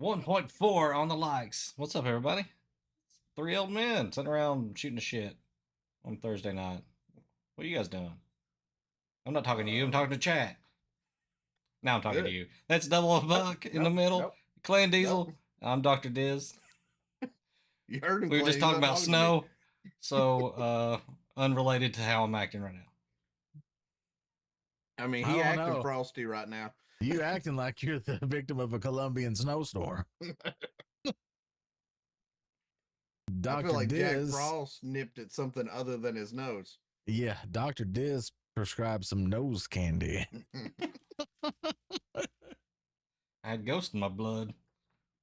1.4 on the likes. What's up, everybody? Three old men sitting around shooting the shit on Thursday night. What are you guys doing? I'm not talking to you. I'm talking to chat. Now I'm talking to Good. you. That's Double a Buck in the middle. Clan Diesel. I'm Dr. Diz. You heard him. We were just Clay. talking He's not about to me. snow. So, unrelated to how I'm acting right now. I mean, I he don't acting know. frosty right now. You acting like you're the victim of a Colombian snowstorm. I Dr. feel like Jack Diz, Frost nipped at something other than his nose. yeah, Dr. Diz prescribed some nose candy. I had ghost in my blood.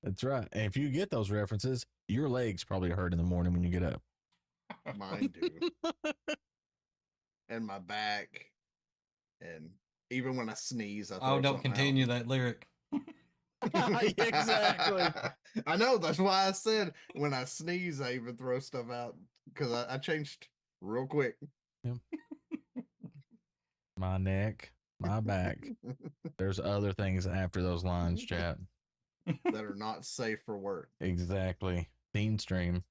That's right. And if you get those references, your legs probably hurt in the morning when you get up. Mine do. And my back. And even when I sneeze, I throw don't continue that lyric. Exactly. I know. That's why I said when I sneeze, I even throw stuff out because I changed real quick. Yep. My neck, my back. There's other things after those lines, chat. That are not safe for work. Exactly. Theme stream.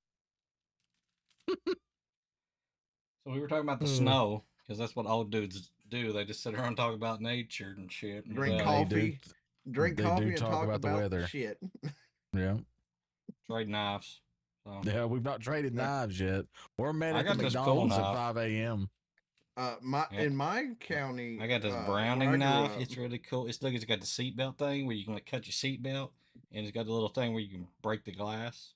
So we were talking about the snow because that's what old dudes do. They just sit around and talk about nature and shit. And Drink Well, coffee. Drink they coffee do and talk talk about the weather. shit. Yeah. trade knives. So. Yeah, we've not traded knives yet. Or met I at the got this cool McDonald's at knife. 5 a.m. In my county, I got this where I Browning grew knife. up- It's really cool. It's got the seatbelt thing where you can like cut your seatbelt, and it's got the little thing where you can break the glass.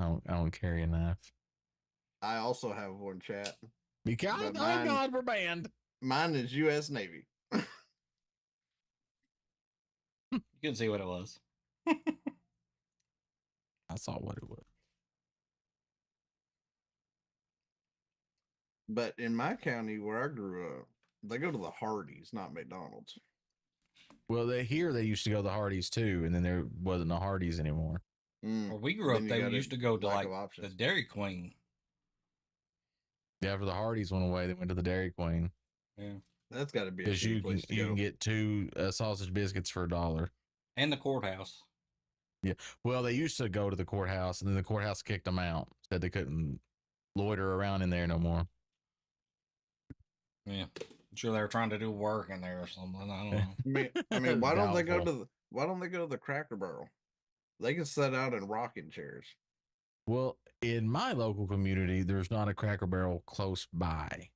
I don't carry a knife. I also have one, chat. Because But thank God we're banned. Mine is U.S. Navy. You can see what it was. I saw what it was. But in my county where I grew up, they go to the Hardee's, not McDonald's. Well, they used to go to the Hardee's too, and then there wasn't a Hardee's anymore. Where we grew Then up, you they got used a to go to lack like of the options. Dairy Queen. Yeah, after the Hardee's went away, they went to the Dairy Queen. Yeah, That's got to be a Because cheap you place to you go. can get two sausage biscuits for $1. and the courthouse. Yeah. Well, they used to go to the courthouse, and then the courthouse kicked them out. Said they couldn't loiter around in there no more. Yeah, I'm sure they were trying to do work in there or something. I don't know. I mean, why don't they go Doubtful. to the Cracker Barrel? They can sit out in rocking chairs. Well, in my local community, there's not a Cracker Barrel close by.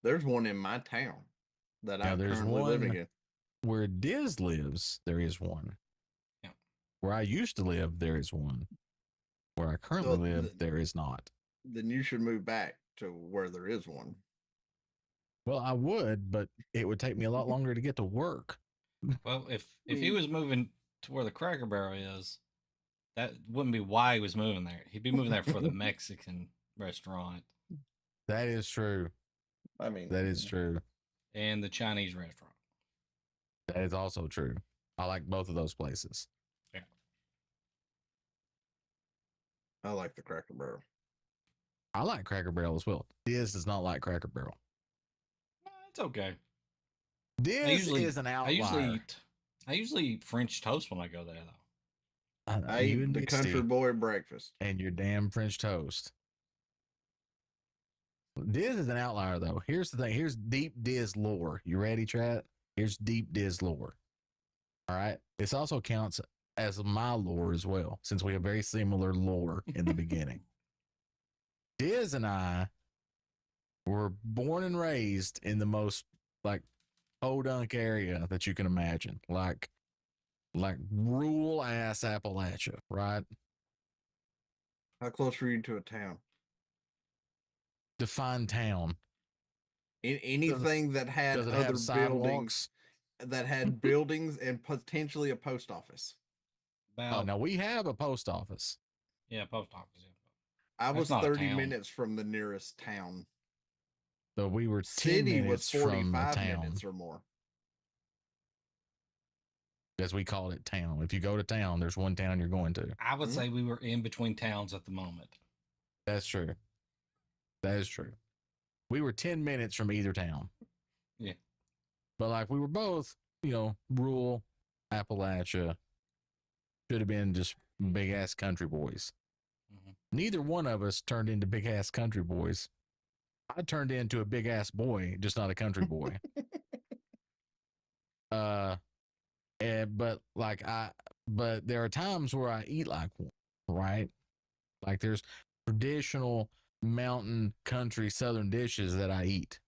There's one in my town that I'm there's currently one living in. Where Diz lives, there is one. Yeah. Where I used to live, there is one. Where I currently live, there is not. Then you should move back to where there is one. Well, I would, but it would take me a lot longer to get to work. Well, if he was moving to where the Cracker Barrel is, that wouldn't be why he was moving there. He'd be moving there for the Mexican restaurant. That is true. I mean, that is true. And the Chinese restaurant. That is also true. I like both of those places. Yeah. I like the Cracker Barrel. I like Cracker Barrel as well. Diz does not like Cracker Barrel. It's okay. Diz is an outlier. I usually eat French toast when I go there, though. I eat the country boy breakfast. And your damn French toast. Diz is an outlier, though. Here's the thing. Here's deep Diz lore. You ready, chat? Here's deep Diz lore. All right. This also counts as my lore as well, since we have very similar lore in the beginning. Diz and I were born and raised in the most like podunk area that you can imagine, like rural ass Appalachia, right? How close were you to a town? Define town. Anything that had other buildings, that had buildings and potentially a post office. Oh, now we have a post office. Yeah, post office. Yeah. I was 30 minutes from the nearest town. So we were 10 City minutes was 45 from the town. minutes or more. As we call it, town. If you go to town, there's one town you're going to. I would say we were in between towns at the moment. That's true. That is true. We were 10 minutes from either town. Yeah. But like we were both rural Appalachia. Should have been just big ass country boys. Mhm. Neither one of us turned into big ass country boys. I turned into a big ass boy, just not a country boy. But but there are times where I eat like one, right? Like there's traditional mountain country southern dishes that I eat.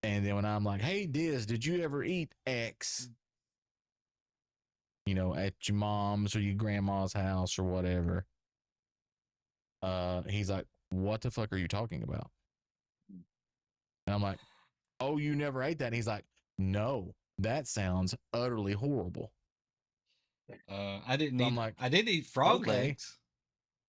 And then when I'm like, hey, Diz, did you ever eat X? At your mom's or your grandma's house or whatever. He's like, what the fuck are you talking about? And I'm like, oh, you never ate that? And he's like, no, that sounds utterly horrible. I didn't So eat. I'm like, I did eat frog okay. legs,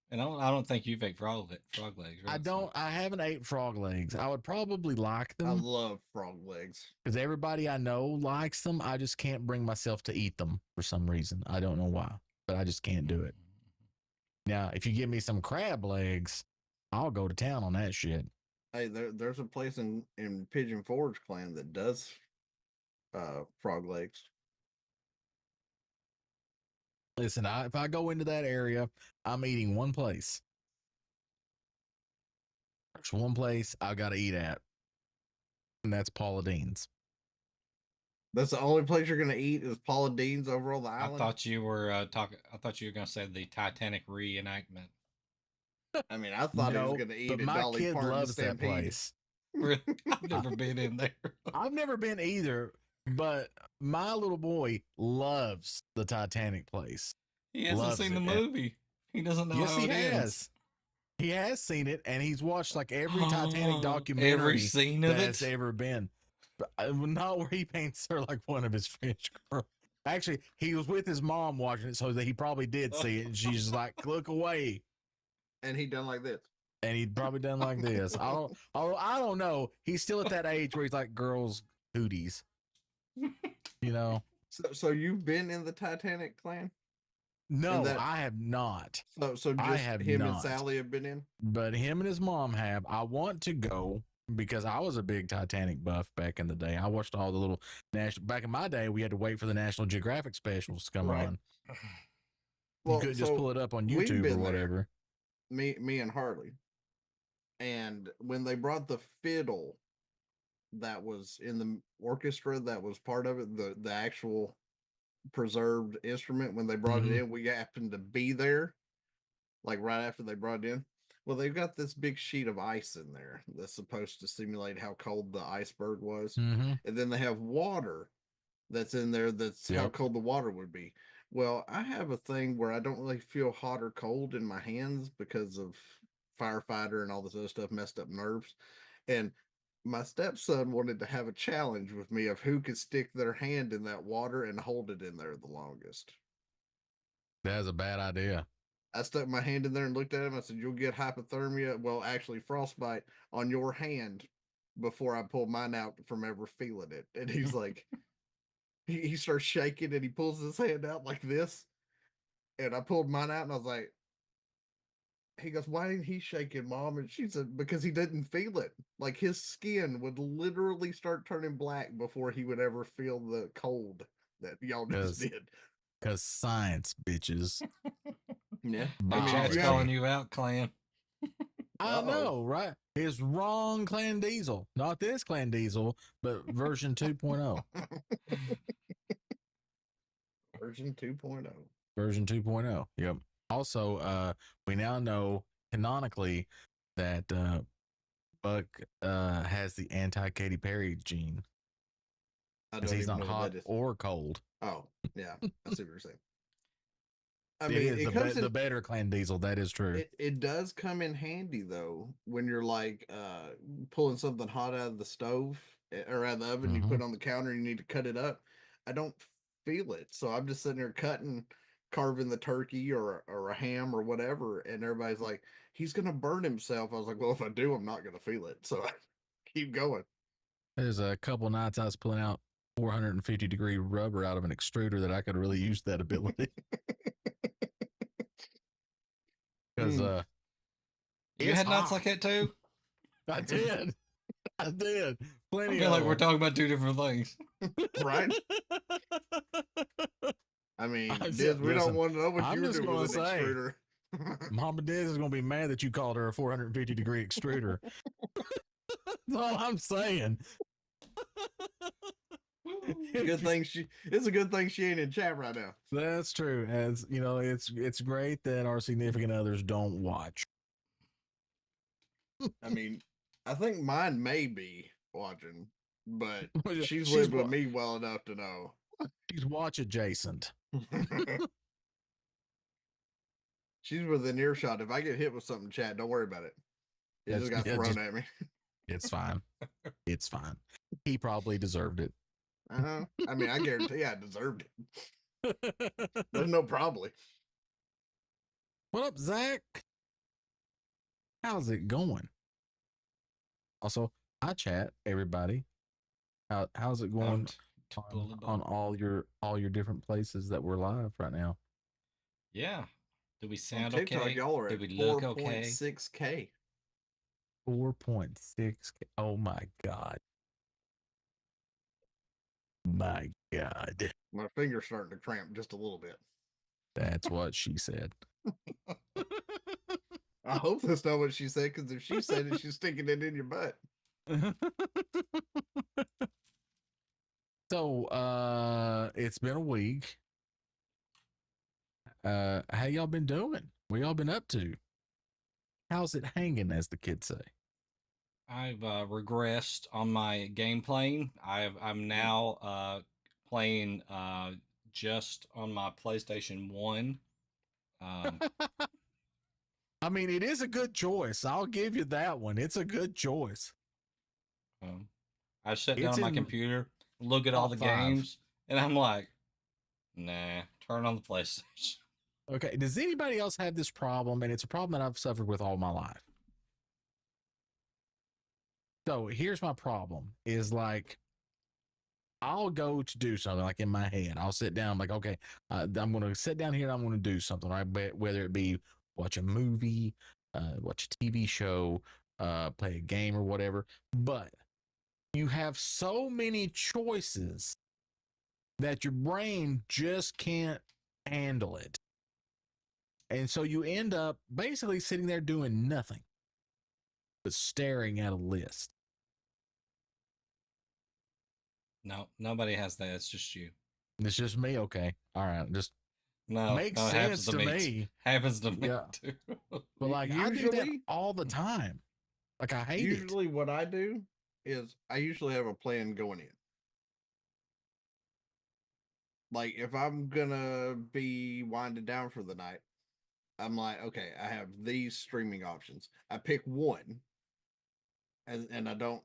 and I don't think you've ate frog legs. I Right? don't. I haven't ate frog legs. I would probably like I them love frog legs. because everybody I know likes them. I just can't bring myself to eat them for some reason. I don't know why, but I just can't do it. Now, if you give me some crab legs, I'll go to town on that shit. Hey, there's a place in Pigeon Forge Clan that does frog legs. Listen, if I go into that area, I'm eating one place. There's one place I got to eat at, and that's Paula Dean's. That's the only place you're gonna eat is Paula Dean's over on the I island. thought you were talking. I thought you were going to say the Titanic reenactment. I mean, I thought he was No, gonna eat but at my Dolly kid Parton loves that Stampede. place. Really? I've never been in there. I've never been either, but my little boy loves the Titanic place. He hasn't Loves seen the it. movie. He doesn't know Yes, how he it ends. has. He has seen it, and he's watched like every Titanic Every documentary scene of that's it. ever been. But not where he paints her like one of his French girls. Actually, he was with his mom watching it, so that he probably did see it, and she's just like, "Look away." And he done like this. And he'd probably done like this. I don't know. He's still at that age where he's like girls' hooties. So you've been in the Titanic Clan? No, that- I have not. So I just have him not. and Sally have been in? But him and his mom have. I want to go because I was a big Titanic buff back in the day. I watched all the little back in my day, we had to wait for the National Geographic specials to come Right. on. Well, You couldn't just so pull it up on we've YouTube or been there. whatever. Me and Harley. And when they brought the fiddle that was in the orchestra that was part of it, the actual preserved instrument, when they brought Mhm. it in, we happened to be there, like right after they brought it in. Well, they've got this big sheet of ice in there that's supposed to simulate how cold the iceberg was. Mm-hmm. And then they have water that's in there that's how Yep. cold the water would be. Well, I have a thing where I don't really feel hot or cold in my hands because of firefighter and all this other stuff, messed up nerves. And my stepson wanted to have a challenge with me of who could stick their hand in that water and hold it in there the longest. That's a bad idea. I stuck my hand in there and looked at him. I said, "You'll get hypothermia, well, actually frostbite on your hand before I pull mine out from ever feeling it." And he's like, he starts shaking and he pulls his hand out like this. And I pulled mine out and I was like, he goes, "Why ain't he shaking, Mom?" And she said, "Because he didn't feel it. Like his skin would literally start turning black before he would ever feel the cold that y'all just 'Cause- did." Because science, bitches. Yeah. Big Big Wow. Chat's Yeah. calling you out, Clan. I Uh-oh. know, right? It's wrong Clan Diesel. Not this Clan Diesel, but version 2.0. Version 2.0. Version 2.0. Yep. Also, we now know canonically that Buck has the anti Katy Perry gene I because don't he's even not know what hot that is. or cold. Oh, yeah. I see what you're saying. I It mean, is it comes the in, better Clan Diesel. That is true. it does come in handy though when you're like pulling something hot out of the stove or out of the oven, you put it on the counter and you need to cut it up. I don't feel it. So I'm just sitting there carving the turkey or a ham or whatever, and everybody's like, "He's gonna burn himself." I was like, "Well, if I do, I'm not gonna feel it." So I keep going. There's a couple nights I was pulling out 450-degree rubber out of an extruder that I could really use that ability. Because You it's had nights hot. like that too? I did. I did. I Plenty feel like of we're them. talking about two different things. Right? I mean, I Diz, said, we don't listen, want to know what I'm you were just doing gonna with an say, extruder. Mama Diz is gonna be mad that you called her a 450-degree extruder. That's all I'm saying. Good thing it's a good thing she ain't in chat right now. That's true. As you know, it's great that our significant others don't watch. I mean, I think mine may be watching, but she's She's lived with wa- me well enough to know. She's watch adjacent. She's within earshot. If I get hit with something, chat, don't worry about it. It just got thrown at me. It's fine. It's fine. He probably deserved it. I mean, I guarantee I deserved it. There's no probably. What up, Zach? How's it going? Also, hi chat, everybody. How's it going on all your different places that we're live right now? Yeah. Do we On sound TikTok, okay? y'all are Do at we look okay? 4.6K. 4.6. Oh my god. My god. My finger's starting to cramp just a little bit. That's what she said. I hope that's not what she said, because if she said it, she's sticking it in your butt. So it's been a week. How y'all been doing? What y'all been up to? How's it hanging, as the kids say? I've regressed on my game playing. I'm now playing just on my PlayStation 1. I mean, it is a good choice. I'll give you that one. It's a good choice. I shut It's down my in computer, look at all the top 5. games, and I'm like, nah, turn on the PlayStation. Okay. Does anybody else have this problem? And it's a problem that I've suffered with all my life. So here's my problem is like, I'll go to do something like in my head. I'll sit down, like, okay, I'm going to sit down here and I'm going to do something, right? But whether it be watch a movie, watch a TV show, play a game or whatever. But you have so many choices that your brain just can't handle it. And so you end up basically sitting there doing nothing but staring at a list. No, nobody has that. It's just you. It's just me. Okay. All right. Just No, makes no, it happens sense to me. Happens to me Yeah. too. But like I do that Usually- all the time. Like I hate it. Usually, what I do is I usually have a plan going in. Like, if I'm gonna be winding down for the night, I'm like, okay, I have these streaming options. I pick one, and I don't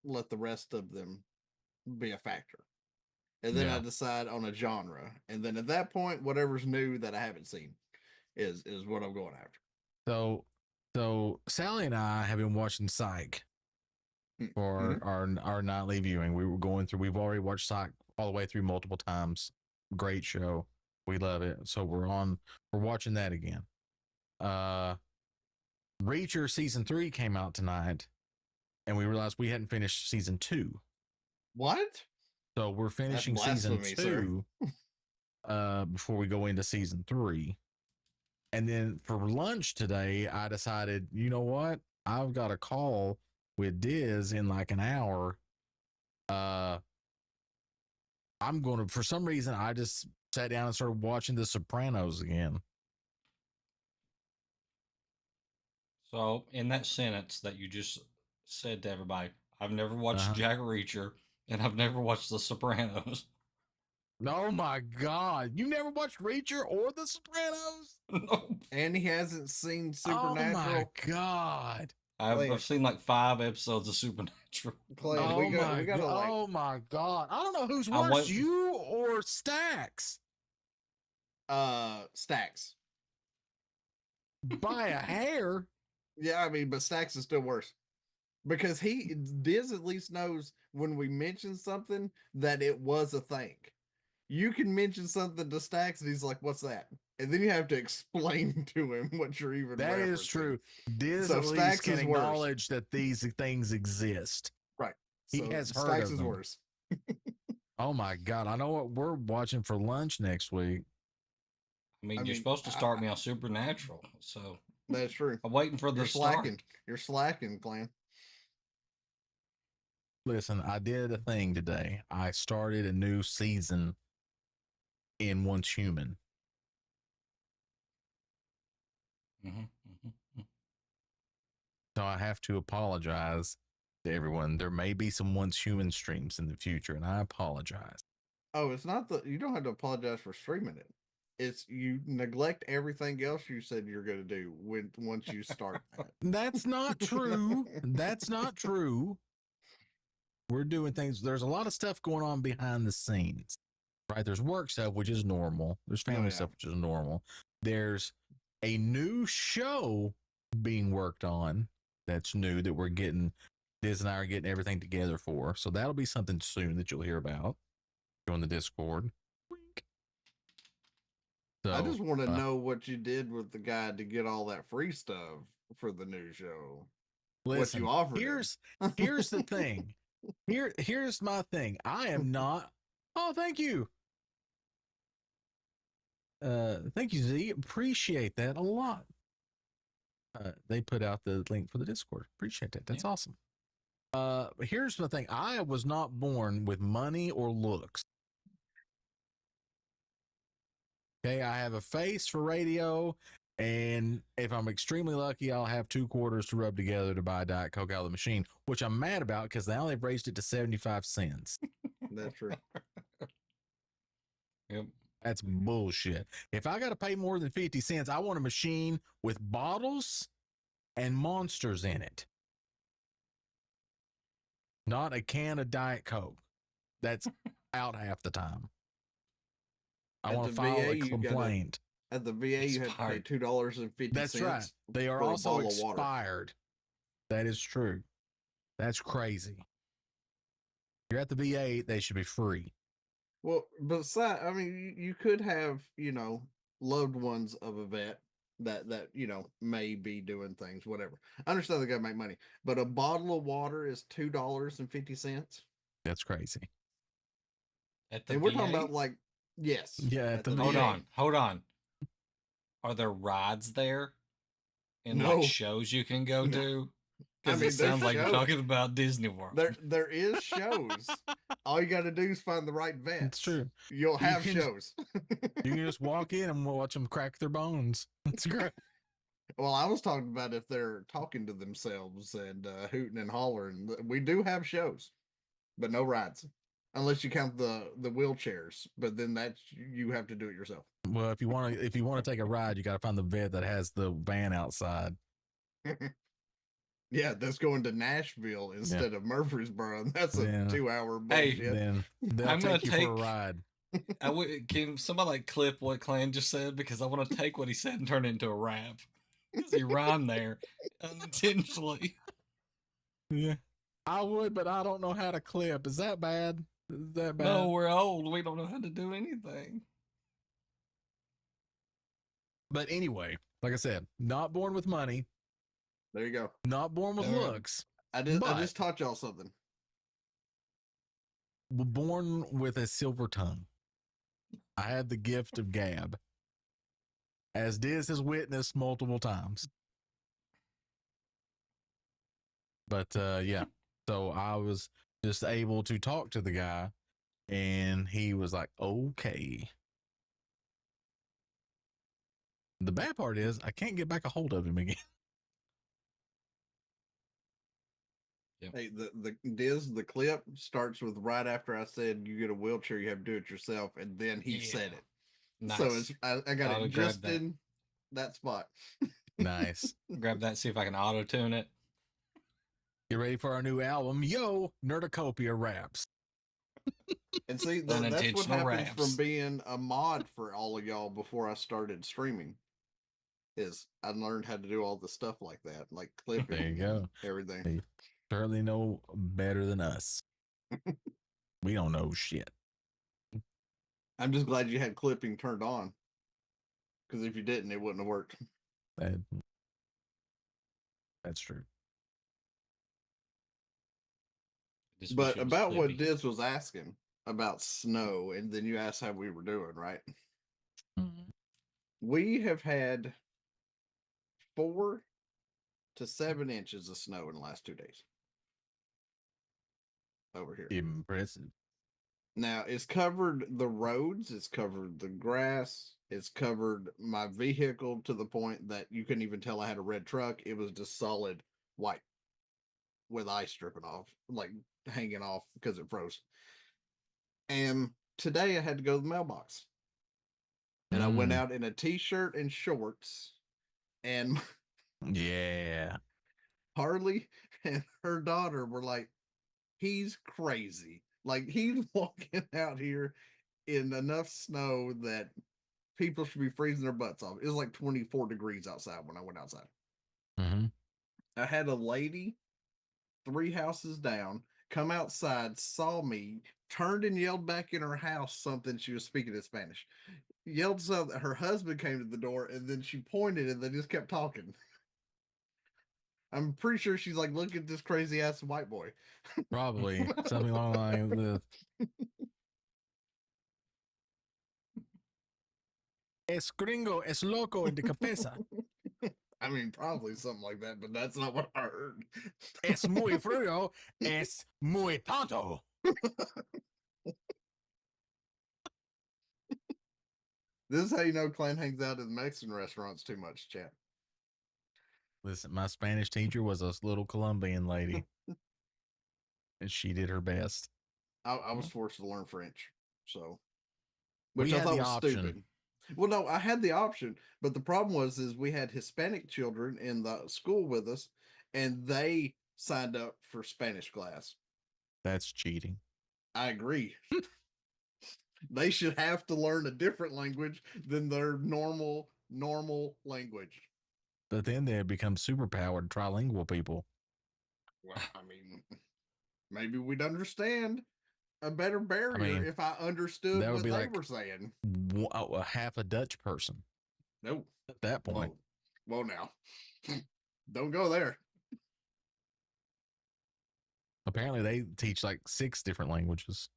let the rest of them be a factor. And then Yeah. I decide on a genre, and then at that point, whatever's new that I haven't seen is what I'm going after. So Sally and I have been watching Psych for our nightly viewing. We were going through. We've already watched Psych all the way through multiple times. Great show. We love it. So we're watching that again. Reacher season 3 came out tonight, and we realized we hadn't finished season 2. What? So we're finishing season blasphemy, 2 before we go into season 3. And then for lunch today, I decided, you know what? I've got a call with Diz in like an hour. I'm going to, for some reason, I just sat down and started watching The Sopranos again. So, in that sentence that you just said to everybody, I've never watched Jack Reacher, and I've never watched The Sopranos. Oh my God. You never watched Reacher or The Sopranos? No. And he hasn't seen Supernatural. Oh my God. I've seen like 5 episodes of Supernatural. Clay, Oh we gotta like, oh my God. I don't know who's I worse, want- you or Stax. Stacks. By a hair. Yeah, I mean, but Stacks is still worse. Because Diz at least knows when we mention something that it was a thing. You can mention something to Stacks and he's like, what's that? And then you have to explain to him what you're even That is referencing. true. Diz So at least Stax can is worse. acknowledge that these things exist. Right. He So has heard Stacks of is them. worse. Oh my god! I know what we're watching for lunch next week. I mean, I you're mean, supposed to start me on Supernatural, so That's true. I'm waiting for the You're start. slacking. You're slacking, clan. Listen, I did a thing today. I started a new season in Once Human. Mhm. So I have to apologize to everyone. There may be some Once Human streams in the future, and I apologize. Oh, it's not you don't have to apologize for streaming it. It's you neglect everything else you said you're going to do once you start that. That's not true. That's not true. We're doing things. There's a lot of stuff going on behind the scenes, right? There's work stuff, which is normal. There's family yeah. stuff, which is normal. There's a new show being worked on that's new that we're getting. Diz and I are getting everything together for. So that'll be something soon that you'll hear about. Join the Discord. Wink. So I just want to know what you did with the guy to get all that free stuff for the new show. listen, what you offered. Here's the thing. Here's my thing. I am not. Oh, thank you. Thank you, Z. Appreciate that a lot. They put out the link for the Discord. Appreciate that. That's awesome. Here's the thing. I was not born with money or looks. Okay, I have a face for radio, and if I'm extremely lucky, I'll have 2 quarters to rub together to buy Diet Coke out of the machine, which I'm mad about because now they've raised it to 75 cents. That's true. Yep. That's bullshit. If I got to pay more than 50 cents, I want a machine with bottles and monsters in it. Not a can of Diet Coke. That's out half the time. I At want to the file VA, a you gotta- complaint. At the VA, you have to pay Expired. $2.50. That's right. They are for a also bottle of water. expired. That is true. That's crazy. You're at the VA, they should be free. Well, besides, I mean, you could have, loved ones of a vet that may be doing things, whatever. I understand they got to make money, but a bottle of water is $2.50. That's crazy. At the And we're VA? talking about yes. Yeah, at the Hold VA. on. Are there rides there? And No. like shows you can go No. to? I Because mean, it sounds there's like you're shows. talking about Disney World. There is shows. All you got to do is find the right vets. It's true. You'll You have can- shows. You can just walk in and watch them crack their bones. It's great. Well, I was talking about if they're talking to themselves and hooting and hollering. We do have shows, but no rides, unless you count the wheelchairs. But then you have to do it yourself. Well, if you want to take a ride, you got to find the vet that has the van outside. Yeah, that's going to Nashville instead of Murfreesboro. That's a Yeah. 2-hour Hey, bullshit. Then they'll I'm gonna take you for a ride. Can somebody like clip what Clan just said? Because I want to take what he said and turn it into a rap. Because he rhymed there unintentionally. Yeah, I would, but I don't know how to clip. Is that bad? Is that bad? No, we're old. We don't know how to do anything. But anyway, like I said, not born with money, There you go. not born with All right. looks, I But- just taught y'all something. born with a silver tongue. I had the gift of gab, as Diz has witnessed multiple times. But yeah, so I was just able to talk to the guy, and he was like, okay. The bad part is I can't get back a hold of him again. Hey, the clip starts with right after I said you get a wheelchair, you have to do it yourself, and then he said Yeah. it. Nice. So it's I got I'll it grab just that. in that spot. Nice. Grab that, see if I can auto tune it. Get ready for our new album, Yo Nerdacopia Raps. And see, that's what Unintentional happens raps. from being a mod for all of y'all before I started streaming. Is I learned how to do all the stuff like that, like clipping. There you go. and everything. Hey. Certainly know better than us. We don't know shit. I'm just glad you had clipping turned on, because if you didn't, it wouldn't have worked. That's true. Just wish But it was about what Clippy. Diz was asking about snow, and then you asked how we were doing, right? Mhm. We have had 4 to 7 inches of snow in the last 2 days over here. Impressive. Now it's covered the roads, it's covered the grass, it's covered my vehicle to the point that you couldn't even tell I had a red truck. It was just solid white with ice dripping off, like hanging off because it froze. And today I had to go to the mailbox. And I went Mm, out in a t-shirt and shorts, and yeah. Harley and her daughter were like, he's crazy. Like he's walking out here in enough snow that people should be freezing their butts off. It was like 24 degrees outside when I went outside. Hmm. I had a lady 3 houses down come outside, saw me, turned and yelled back in her house something. She was speaking in Spanish. Yelled something. Her husband came to the door, and then she pointed and they just kept talking. I'm pretty sure she's like, look at this crazy ass white boy. Probably something along the lines of Es gringo, es loco en de cabeza. I mean, probably something like that, but that's not what I heard. Es muy frío, es muy tonto. This is how you know Clan hangs out at the Mexican restaurants too much, chat. Listen, my Spanish teacher was a little Colombian lady, and she did her best. I was forced to learn French, so We which I had thought the was option. stupid. Well, no, I had the option, but the problem was is we had Hispanic children in the school with us, and they signed up for Spanish class. That's cheating. I agree. They should have to learn a different language than their normal language. But then they become superpowered trilingual people. Well, I mean, maybe we'd understand a better barrier mean, if I understood that would what be they like- were saying. Half a Dutch person Nope. at that point. Well, now, don't go there. Apparently, they teach like 6 different languages.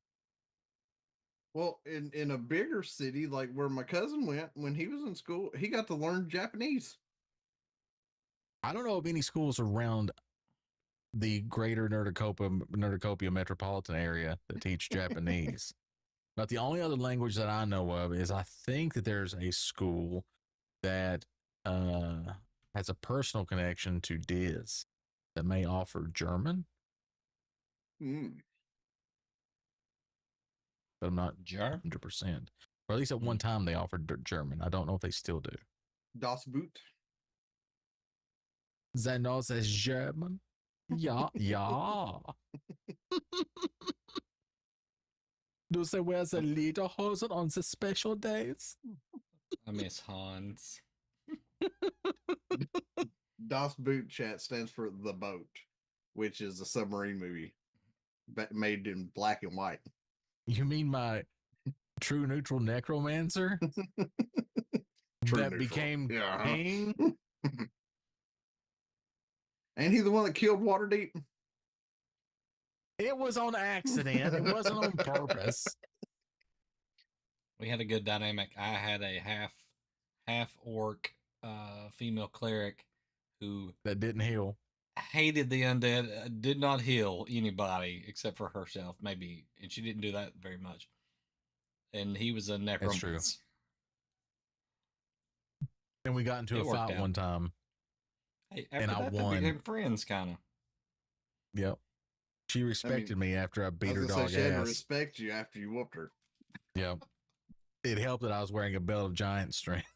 Well, in a bigger city like where my cousin went when he was in school, he got to learn Japanese. I don't know of any schools around the greater Nerdacopia metropolitan area that teach Japanese. But the only other language that I know of is I think that there's a school that has a personal connection to Diz that may offer German, Hmm. but I'm not Jar? 100%. Or at least at one time they offered German. I don't know if they still do. Das Boot. They know it's German. Yeah, yeah. Do they wear the lederhosen on the special days? I miss Hans. Das Boot chat stands for The Boat, which is a submarine movie made in black and white. You mean my true neutral necromancer True that neutral. became Yeah. king? Ain't he the one that killed Waterdeep? It was on accident. It wasn't on purpose. We had a good dynamic. I had a half orc female cleric who That didn't heal. hated the undead, did not heal anybody except for herself, maybe, and she didn't do that very much. And he was a true. necromancer. And we got into It a worked fight out. one time. Hey, And after I that, they won. became friends, kind of. Yep. She respected me after I I beat was her gonna dog say she had to ass. respect you after you whooped her. Yep. It helped that I was wearing a belt of giant strength.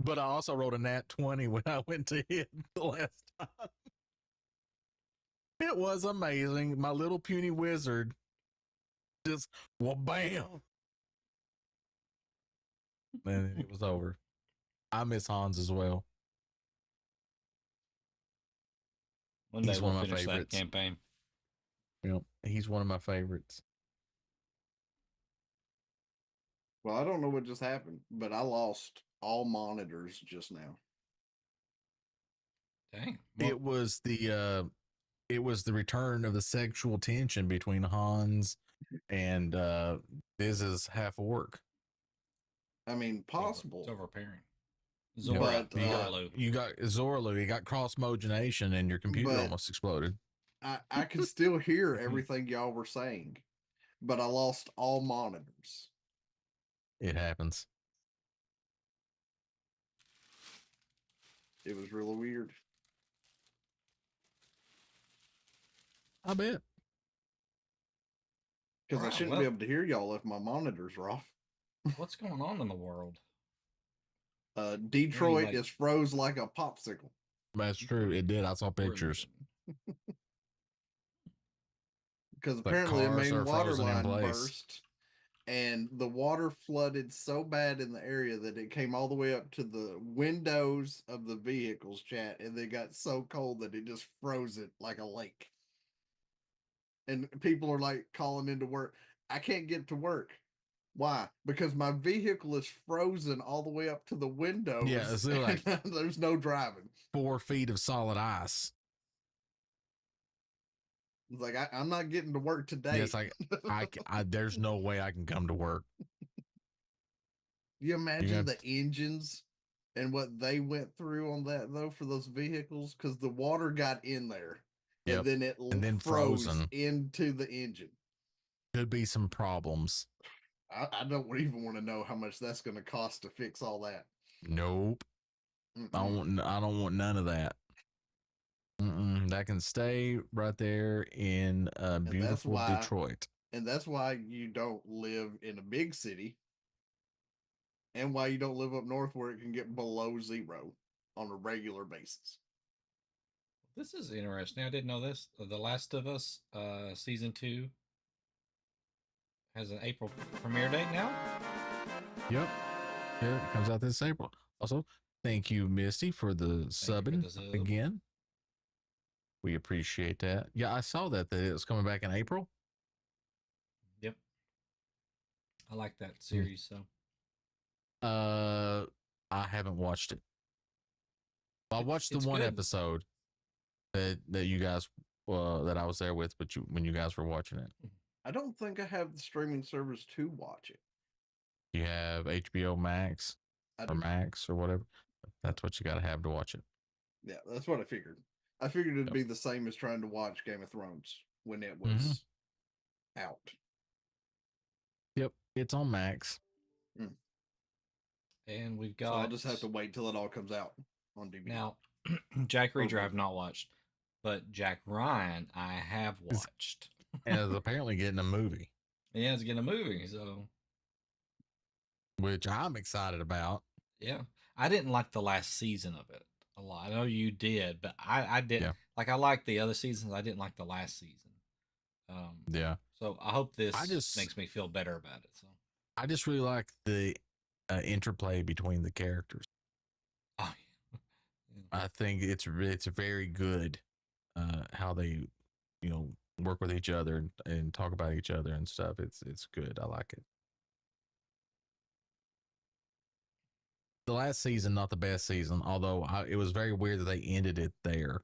But I also rolled a nat 20 when I went to hit the last time. It was amazing. My little puny wizard just, well, bam. And it was over. I miss Hans as well. One day He's we'll one of my finish that favorites. campaign. Yep. He's one of my favorites. Well, I don't know what just happened, but I lost all monitors just now. Dang. It was the it was the return of the sexual tension between Hans and Viz's half orc. I mean, It's possible. overpairing. Yeah, Zora, but, Zorlu. You got Zorlu, you got cross mogenation, and your computer But- almost exploded. I could still hear everything y'all were saying, but I lost all monitors. It happens. It was really weird. I bet. Because I Alright, shouldn't well- be able to hear y'all if my monitors are off. What's going on in the world? Detroit like- is froze like a popsicle. That's true. It did. I saw We're pictures. Because The apparently a cars main are water frozen in line place. burst, and the water flooded so bad in the area that it came all the way up to the windows of the vehicles, chat, and they got so cold that it just froze it like a lake. And people are like calling into work. I can't get to work. Why? Because my vehicle is frozen all the way up to the windows. Yeah, it's like- and there's no driving. 4 feet of solid ice. It's like I'm not getting to work today. Yes, I there's no way I can come to work. You imagine got- the engines and what they went through on that though for those vehicles because the water got in there Yep, and then it and then froze frozen. into the engine. Could be some problems. I don't even want to know how much that's going to cost to fix all that. Nope. Mm-mm. I don't want none of that. That can stay right there in beautiful why- Detroit. And that's why you don't live in a big city and why you don't live up north where it can get below zero on a regular basis. This is interesting. I didn't know this. The Last of Us season 2 has an April premiere date now. Yep. Yeah, it comes out this April. Also, thank you, Misty, for the you for subbing the sub. again. We appreciate that. Yeah, I saw that it was coming back in April. Yep. I like that series. So I haven't watched it. I watched the it's one good. episode that you guys that I was there with, but when you guys were watching it. I don't think I have the streaming service to watch it. You have HBO Max I or do. Max or whatever. That's what you got to have to watch it. Yeah, that's what I figured. I figured it'd Yep. be the same as trying to watch Game of Thrones when it Mhm. was out. Yep, it's on Max. and we've So got. I'll just have to wait till it all comes out on DVD. Now, Jack Reacher Over. I've not watched, but Jack Ryan I have Is- watched. And is apparently getting a movie, Yeah, it's getting a movie. So which I'm excited about. yeah, I didn't like the last season of it a lot. I know you did, but I didn't. Yeah. Like I liked the other seasons. I didn't like the last season. Yeah. So I hope this just- makes me feel better about it. So I just really like the interplay between the characters. oh, yeah. I think it's very good how they, work with each other and talk about each other and stuff. It's good. I like it. The last season, not the best season, although it was very weird that they ended it there.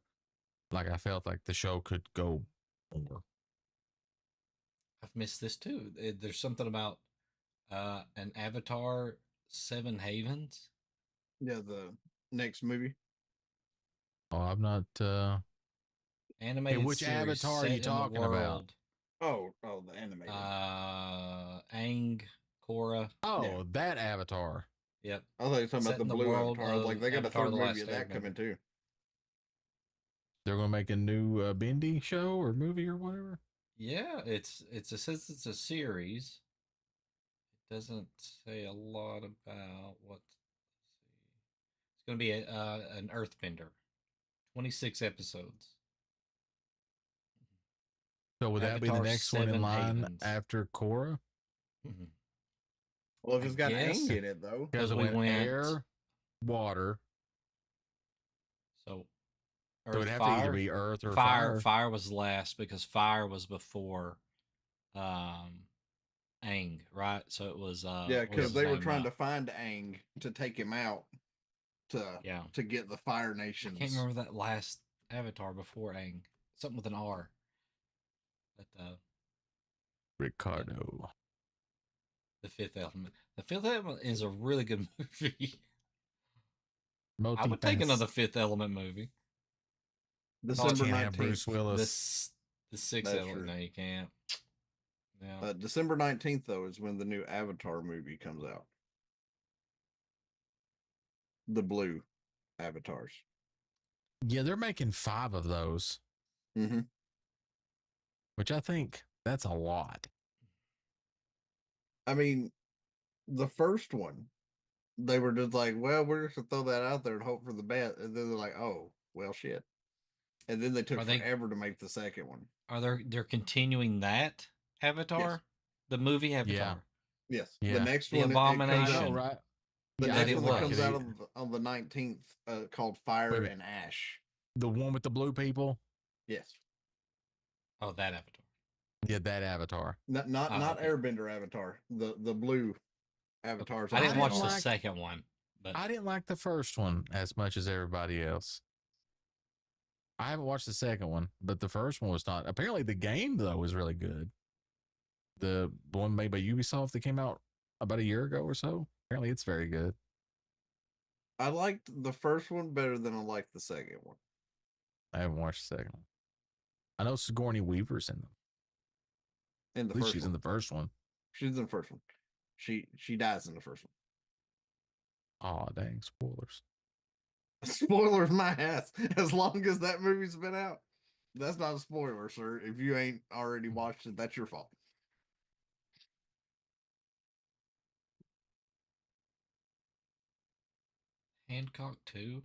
Like I felt like the show could go more. I've missed this too. There's something about an Avatar Seven Havens. Yeah, the next movie. Oh, I'm not. Animated which series Avatar are set you in the talking about? world. Oh, the animated. Aang, Korra. Oh, that Avatar. Yep. I thought you were talking set about in the the blue world Avatar. I was like, of they got a Avatar third The movie Last of that Airbender. coming too. They're gonna make a new Bendy show or movie or whatever. Yeah, it says it's a series. It doesn't say a lot about what. It's going to be an Earthbender, 26 episodes. So would that be the Avatar next one in Seven line Havens. after Korra? Mhm. Well, if I it's got guess. Aang in it though. Because it we went went- air, water. So, So it'd Earth, have to fire, either be Earth or fire. fire. Fire was last because fire was before Aang, right? So it was Yeah, what was because his they were name, trying to find Aang to take him out yeah. to get the Fire I Nations. can't remember that last Avatar before Aang. something with an R. But Ricardo. The Fifth Element. The Fifth Element is a really good movie. I would take Multi-pass. another Fifth Element movie. December Can't have 19th. Bruce Willis. The Sixth That's Element. true. No, you can't. Yeah. December 19th, though, is when the new Avatar movie comes out. The blue avatars. Yeah, they're making 5 of those, Mm-hmm. which I think that's a lot. I mean, the first one, they were just like, well, we're just going to throw that out there and hope for the best. And then they're like, oh, well, shit. And then they took Are they- forever to make the second one. They're continuing that Avatar? The movie Avatar. Yes. Yeah. The next The one, Abomination. I know, right? The Yeah, next it one that was. comes out on the 19th called Fire Wait a minute. and Ash. The one with the blue people. Yes. Oh, that Avatar. Yeah, that Avatar. Not okay. Airbender Avatar. The blue avatars. I didn't I watch didn't the like- second one, but I didn't like the first one as much as everybody else. I haven't watched the second one, but the first one was not. Apparently, the game though was really good. The one made by Ubisoft that came out about a year ago or so. Apparently, it's very good. I liked the first one better than I liked the second one. I haven't watched the second one. I know Sigourney Weaver's in them. In the At least first she's one. in the first one. She's in the first one. She dies in the first one. Oh, dang, spoilers. Spoilers my ass. As long as that movie's been out, that's not a spoiler, sir. If you ain't already watched it, that's your fault. Hancock 2?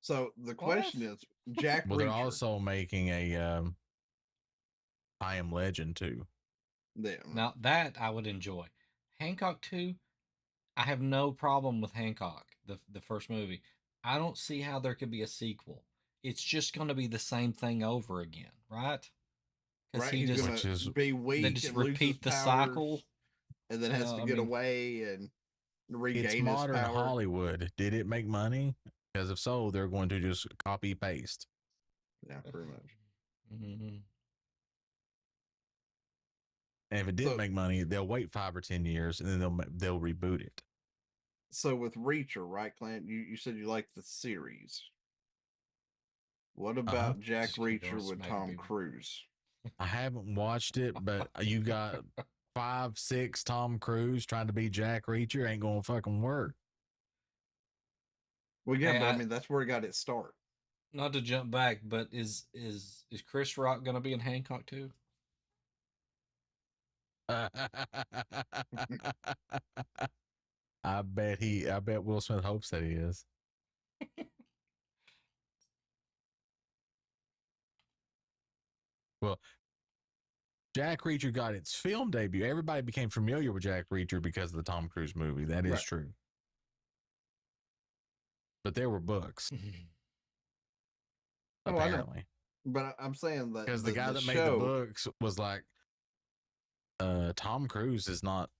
So the question is, Jack Well, they're Reacher. also making a I Am Legend too. Now, that I would enjoy. Hancock 2, I have no problem with Hancock, the first movie. I don't see how there could be a sequel. It's just going to be the same thing over again, right? Because Right, he he's just gonna Which is- be weak they just and lose his repeat the powers, cycle. and then has No, to I get mean- away and regain It's his modern power. Hollywood. Did it make money? Because if so, they're going to just copy paste. Yeah, pretty much. Mhm. And if it did So- make money, they'll wait 5 or 10 years and then they'll reboot it. So with Reacher, right, Clint? You said you liked the series. What about Jack Just gonna go Reacher with smack Tom people. Cruise? I haven't watched it, but you got 5, 6 Tom Cruise trying to be Jack Reacher. Ain't gonna fucking work. Well, yeah, Hey, but I mean that's where it got its start. Not to jump back, but is Chris Rock going to be in Hancock 2? I bet Will Smith hopes that he is. Well, Jack Reacher got its film debut. Everybody became familiar with Jack Reacher because of the Tom Cruise movie. That is Right. true. But there were books, Oh, I know. apparently. But I'm saying that Because the guy that made the books was like, Tom Cruise is not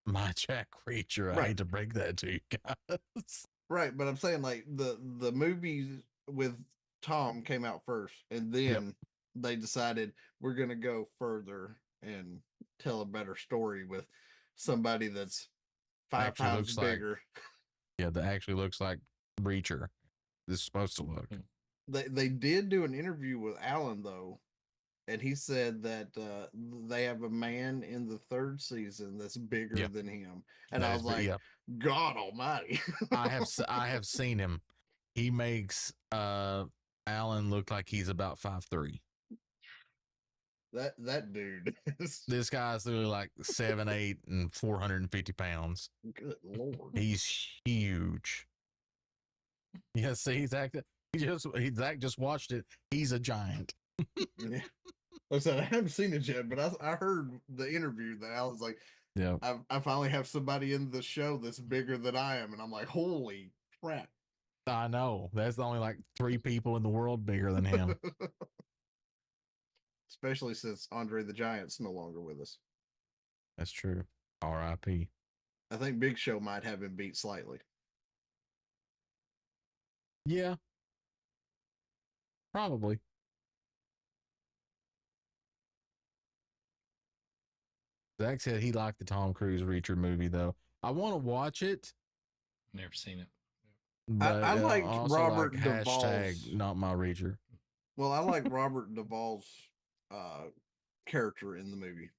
my Jack Reacher. I Right. hate to break that to you guys. right? But I'm saying like the movies with Tom came out first, and then they decided we're gonna go further and tell a better story with somebody that's 5 Actually times looks like- bigger. Yeah, that actually looks like Reacher. This is supposed to look. They did do an interview with Alan though, and he said that they have a man in the 3rd season that's bigger Yeah. than him, and That I is was like, yeah. God Almighty! I have seen him. He makes Alan look like he's about 5'3". that dude is This guy's literally like 7'8" and 450 pounds. good Lord. He's huge. Yeah, see, Zach just watched it. He's a giant. Yeah. Like I said, I haven't seen it yet, but I heard the interview that I was like, Yeah. I finally have somebody in the show that's bigger than I am, and I'm like, holy crap. I know. There's only like 3 people in the world bigger than him. Especially since Andre the Giant's no longer with us. That's true. R.I.P. I think Big Show might have him beat slightly. Yeah. Probably. Zach said he liked the Tom Cruise Reacher movie though. I want to watch it, Never seen it. but I liked also Robert like hashtag Duvall's- not my Reacher. Well, I like Robert Duvall's character in the movie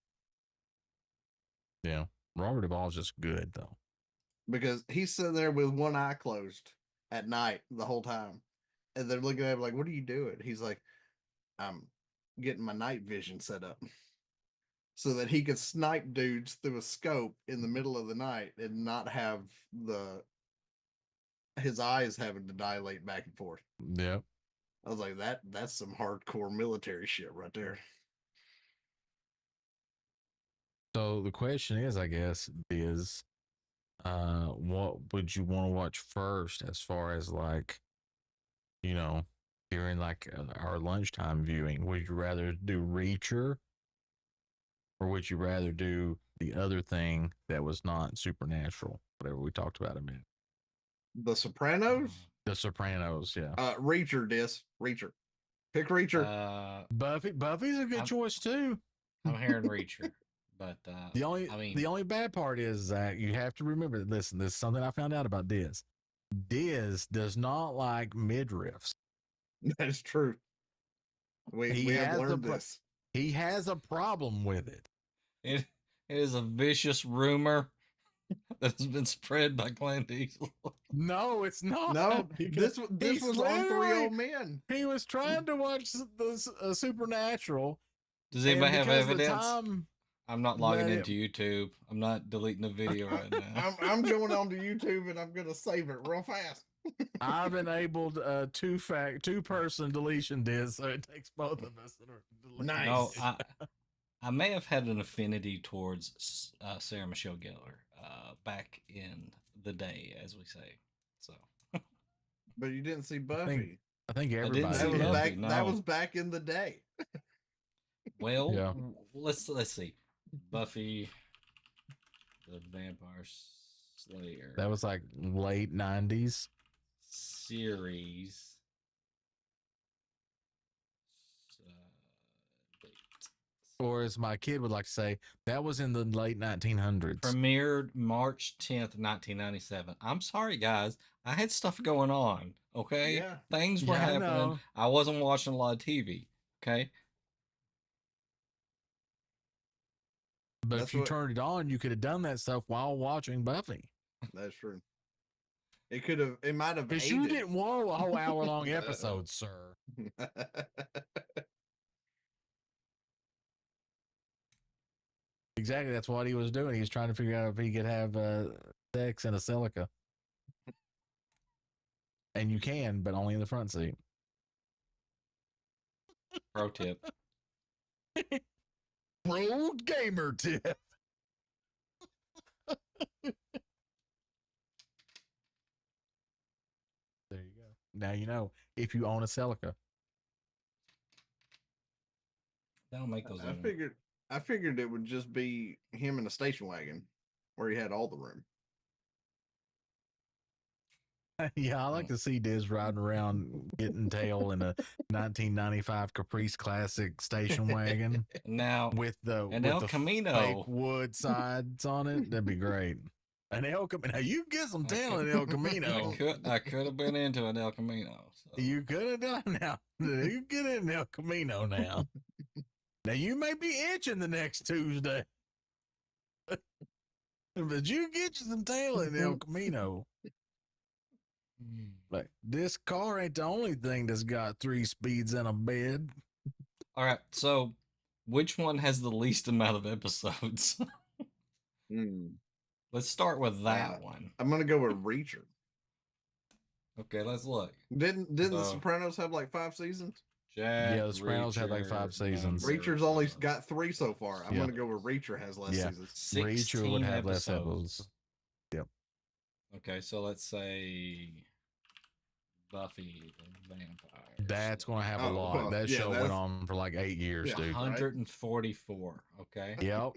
Yeah, Robert Duvall's just good though. because he's sitting there with one eye closed at night the whole time, and they're looking at him like, "What are you doing?" He's like, "I'm getting my night vision set up." So that he could snipe dudes through a scope in the middle of the night and not have his eyes having to dilate back and forth. Yep. I was like, that's some hardcore military shit right there. So the question is, I guess, is what would you want to watch first as far as like, you know, during like our lunchtime viewing? Would you rather do Reacher or would you rather do the other thing that was not supernatural, whatever we talked about a minute? The Sopranos, The Sopranos, yeah. Reacher. Pick Reacher. Buffy's a good I'm- choice too. I'm hearing Reacher, but The only I mean, the only bad part is that you have to remember. Listen, this is something I found out about Diz. Diz does not like midriffs. That is true. We He have has the learned pro- this. He has a problem with it. it is a vicious rumor that has been spread by Clint Eastwood. No, it's not. No, because this he's was on Three literally- Old Men. he was trying to watch the Supernatural. Does and anybody have because the evidence? time- I'm not logging that it- into YouTube. I'm not deleting the video right now. I'm going on to YouTube and I'm gonna save it real fast. I've enabled two-person deletion Diz, so it takes both of us. That are deleting. Nice. No, I may have had an affinity towards Sarah Michelle Gellar back in the day, as we say. So But you didn't see Buffy. I think didn't everybody. see That was did. Buffy, back. no. That was back in the day. well, Yeah. let's see. Buffy the Vampire Slayer That was like late 90s. series. Date. Or as my kid would like to say, that was in the late 1900s. Premiered March 10th, 1997. I'm sorry, guys. I had stuff going on. Okay. Yeah. Things were Yeah, I happening. know. I wasn't watching a lot of TV. Okay. But That's if you what- turned it on, you could have done that stuff while watching Buffy. That's true. It could have. It might have. Because you didn't want a whole hour-long episode, sir. Exactly. That's what he was doing. He was trying to figure out if he could have sex in a Celica. And you can, but only in the front seat. Pro tip. Pro gamer tip. There you go. Now you know if you own a Celica. They don't make those. I anymore. figured it would just be him in a station wagon where he had all the room. Yeah, I like to see Diz riding around getting tail in a 1995 Caprice Classic station wagon Now, with the an with El the Camino. fake wood sides on it. That'd be great. An El Camino. You can get some tail in El Camino. I could have been into an El Camino. So. You could have done now. You get in El Camino now. Now you may be itching the next Tuesday, but you get you some tail in El Camino. Like this car ain't the only thing that's got 3 speeds and a bed. All right. So, which one has the least amount of episodes? Hmm. Let's start with that Uh, one. I'm gonna go with Reacher. Okay, let's look. Didn't The So- Sopranos have like 5 seasons? Jack, Yeah, The Sopranos had, like, 5 seasons. Reacher's only got 3 so far. I'm Yeah. gonna go with Reacher has less Yeah. seasons. Reacher would have less episodes. Yep. Okay, so let's say Buffy the Vampire. That's going to have a Oh, lot. well, That yeah, show went that's- on for like 8 years, Yeah. dude. 144. Okay. Yep.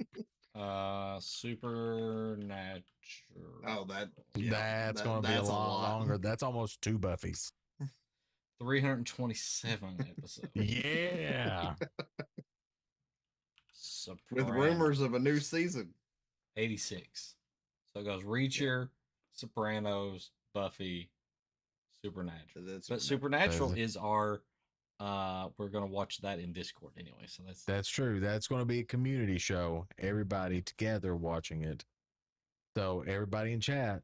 Supernatural. Oh, that. Yeah, That's going to be a that's lot longer. That's almost 2 Buffys. 327 episodes. Yeah. with Sopranos. rumors of a new season. 86. So it goes Reacher, Sopranos, Buffy, Supernatural. But Supernatural is our we're gonna watch that in Discord anyway. So That's true. That's going to be a community show. Everybody together watching it. So everybody in chat,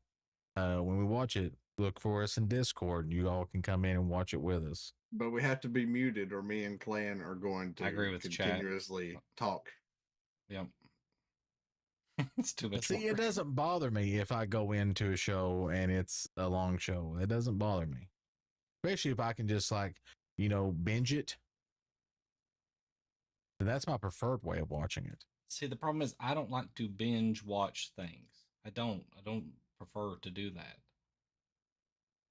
when we watch it, look for us in Discord. You all can come in and watch it with us. But we have to be muted, or me and Clan are going to I agree with chat. continuously talk. Yep. It's too much. See, it doesn't bother me if I go into a show and it's a long show. It doesn't bother me, especially if I can just binge it. And that's my preferred way of watching it. See, the problem is I don't like to binge watch things. I don't prefer to do that.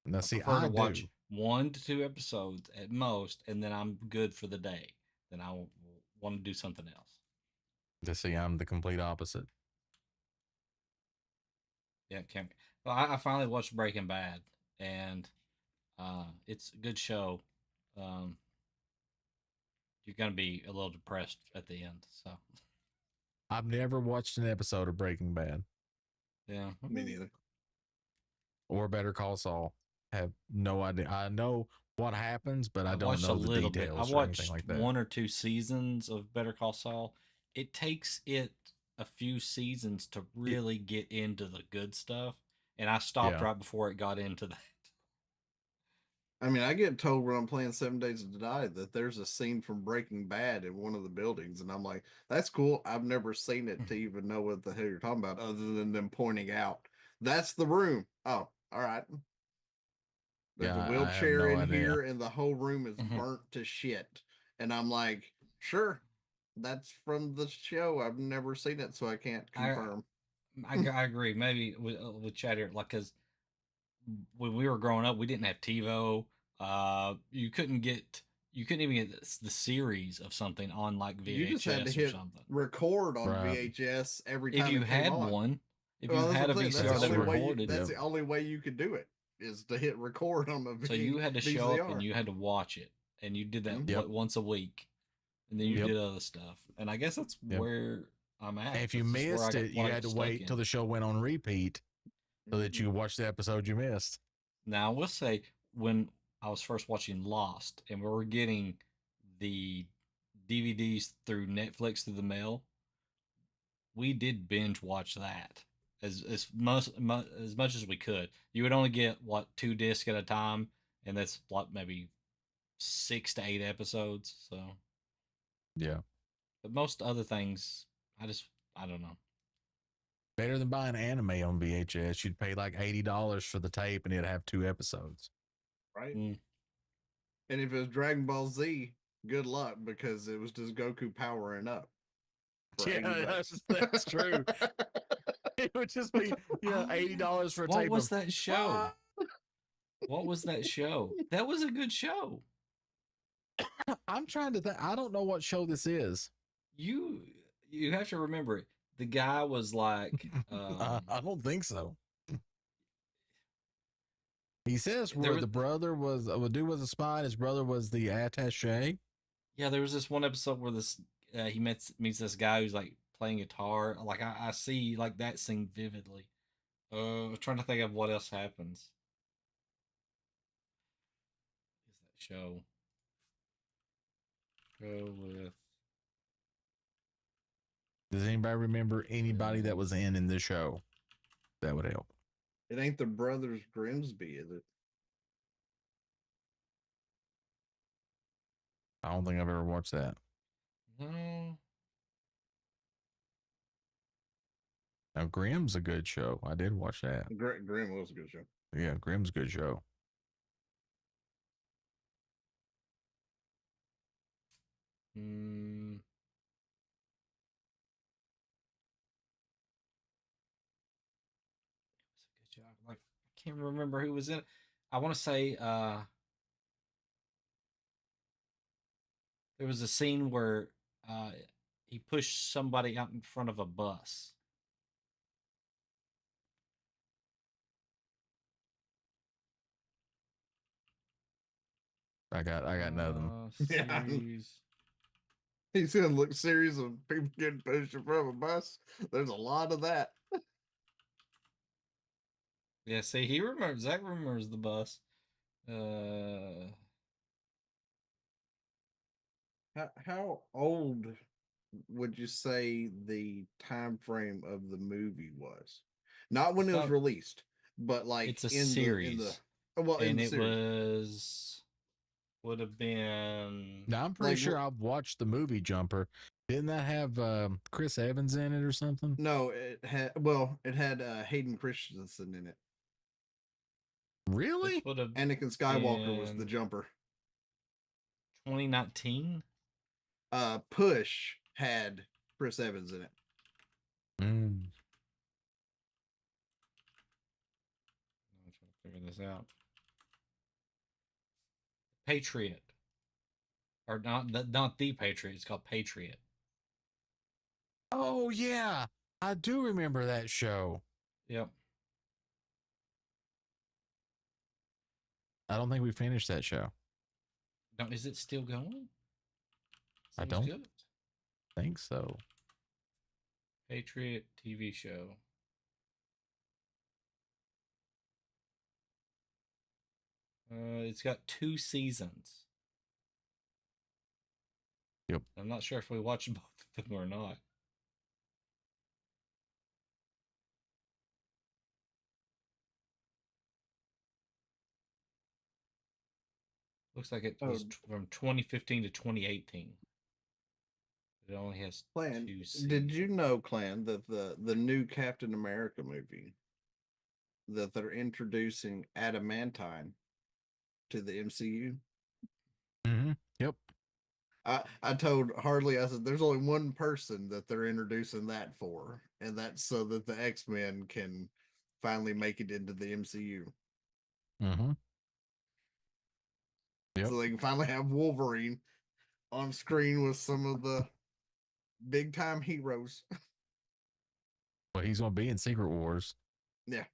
Now, see, prefer I to watch do. 1 to 2 episodes at most, and then I'm good for the day. Then I want to do something else. To see, I'm the complete opposite. Yeah, can't. Well, I finally watched Breaking Bad, and it's a good show. You're gonna be a little depressed at the end. So I've never watched an episode of Breaking Bad yeah, Me neither. or Better Call Saul. Have no idea. I know what happens, but I don't watched know a the little bit. details I or anything watched like that. 1 or 2 seasons of Better Call Saul. It takes it a few seasons to really get into the good stuff, and I stopped right before it got into that. I mean, I get told when I'm playing 7 Days to Die that there's a scene from Breaking Bad in one of the buildings, and I'm like, that's cool. I've never seen it to even know what the hell you're talking about, other than them pointing out that's the room. Oh, all right. There's a wheelchair in here, and the whole room is burnt to shit. And I'm like, sure, that's from the show. I've never seen it, so I can't confirm. I agree. Maybe with Chad here, like, because when we were growing up, we didn't have TiVo. You couldn't even get the series of something on like VHS you just had to hit something. Record on VHS every time if you it came had on. one. If you had a VCR that recorded, that's the only way you could do it, is to hit record on the VCR. So you had to show up and you had to watch it, and you did that once a week, and then you did other stuff. And I guess that's where I'm at. And if you missed it, you had to wait till the show went on repeat so that you watch the episode you missed. Now, I will say, when I was first watching Lost, and we were getting the DVDs through Netflix through the mail, we did binge watch that as much as we could. You would only get 2 discs at a time, and that's like maybe 6 to 8 episodes. So yeah, but most other things, I don't know. Better than buying anime on VHS. You'd pay like $80 for the tape, and it'd have 2 episodes. Right. And if it was Dragon Ball Z, good luck, because it was just Goku powering up. Yeah, that's true. It would just be $80 for a tape. What was that show? What was that show? That was a good show. I'm trying to think. I don't know what show this is. You have to remember it. The guy was like, I don't think so. He says where the brother was a dude was a spy, and his brother was the attaché. Yeah, there was this one episode where this he meets this guy who's like playing guitar. Like I see like that scene vividly. I'm trying to think of what else happens. Is that show? Go with. Does anybody remember anybody that was in the show? That would help. It ain't the Brothers Grimsby, is it? I don't think I've ever watched that. No. Now, Grimm's a good show. I did watch that. Grimm was a good show. Yeah, Grimm's a good show. Like, I can't remember who was in it. I want to say there was a scene where he pushed somebody out in front of a bus. I got nothing. Yeah. He's gonna look series of people getting pushed in front of a bus. There's a lot of that. Yeah, see, he remembers. Zach remembers the bus. Uh, How old would you say the time frame of the movie was? Not when It's it was not- released, but like it's a in series, the well in and the it series. would have been. Now I'm pretty Like, sure I've watched the movie Jumper. Didn't that have Chris Evans in it or something? No, it had Hayden Christensen in it. Really? This would have Anakin Skywalker was the been jumper. 2019. Push had Chris Evans in it. Mm. I'm trying to figure this out. Patriot, or not the Patriot. It's called Patriot. Oh yeah, I do remember that show. Yep. I don't think we finished that show. Now, is it still going? I Seems don't good. think so. Patriot TV show. It's got 2 seasons. Yep. I'm not sure if we watched both of them or not. Looks like it was from 2015 to 2018. It only has Clan, 2 seasons. did you know, Clan, that the new Captain America movie that they're introducing Adamantine to the MCU? Mm-hmm. Yep. I told Harley, I said, there's only one person that they're introducing that for, and that's so that the X-Men can finally make it into the MCU. Mm-hmm. Yep. So they can finally have Wolverine on screen with some of the big time heroes. Well, he's gonna be in Secret Wars. Yeah.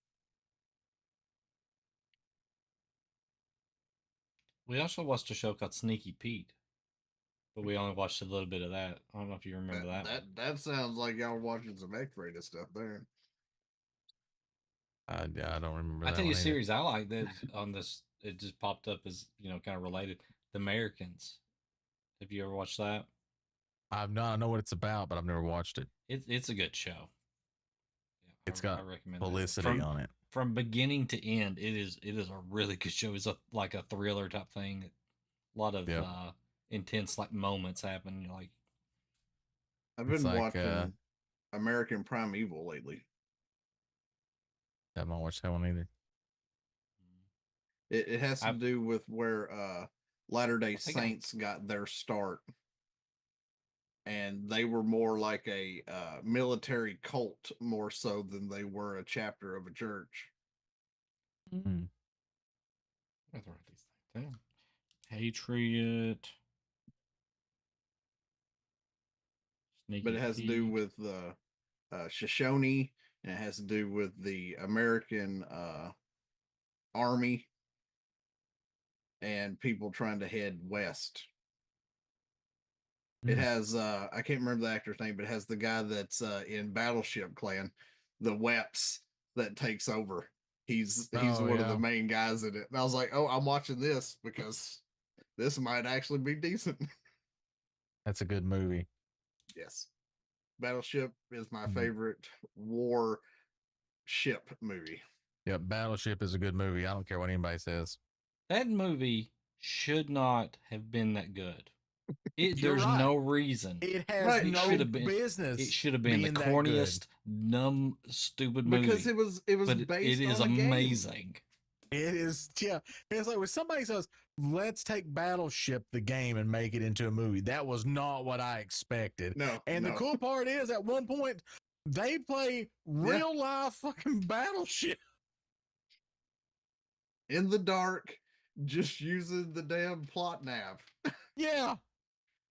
We also watched a show called Sneaky Pete, but we only watched a little bit of that. I don't know if you remember that. That sounds like y'all watching some X-rated stuff there. I don't remember. I that tell you, a one either. series I like that on this. It just popped up as kind of related. The Americans. Have you ever watched that? I know what it's about, but I've never watched it. It's a good show. Yeah, It's got I recommend that. Felicity on it. From beginning to end. It is a really good show. It's like a thriller type thing. A lot of Yep. intense like moments happen. You're like, I've It's been like, watching American Primeval lately. I haven't watched that one either. It has to I've- do with where Latter-day think I- Saints got their start. And they were more like a military cult more so than they were a chapter of a church. Mm. I'm gonna write these things down. Patriot. Sneaky But it has to do Pete. with the Shoshone, and it has to do with the American army and people trying to head west. It Mm. has I can't remember the actor's name, but it has the guy that's in Battleship Clan, the Weps, that takes over. He's Oh, one of yeah. the main guys in it. And I was like, oh, I'm watching this because this might actually be decent. That's a good movie. Yes. Battleship is my Mhm. favorite war ship movie. Yep, Battleship is a good movie. I don't care what anybody says. That movie should not have been that good. You're There's right. no reason. It has Right, it no should've been- business. It should have been the being that corniest, numb, stupid movie. Because it was but based it is on a game. amazing. It is, yeah. It's like when somebody says, "Let's take Battleship the game and make it into a movie." That was not what I expected. No. And the no. cool part is, at one point, they play real life fucking Battleship. In the dark, just using the damn plot nav. Yeah.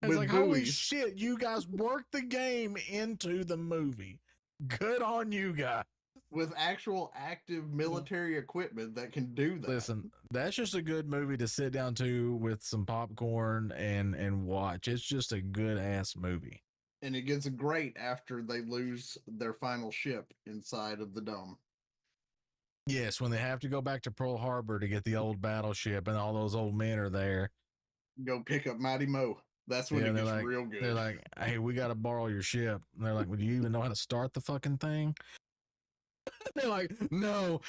It's With like, holy buoys. shit, you guys worked the game into the movie. Good on you guys. with actual active military equipment that can do that. Listen, that's just a good movie to sit down to with some popcorn and watch. It's just a good ass movie. And it gets great after they lose their final ship inside of the dome. Yes, when they have to go back to Pearl Harbor to get the old battleship and all those old men are there. Go pick up Mighty Mo. That's when Yeah, it they're gets like, real good. they're like, hey, we got to borrow your ship. And they're like, well, do you even know how to start the fucking thing? They're like, no.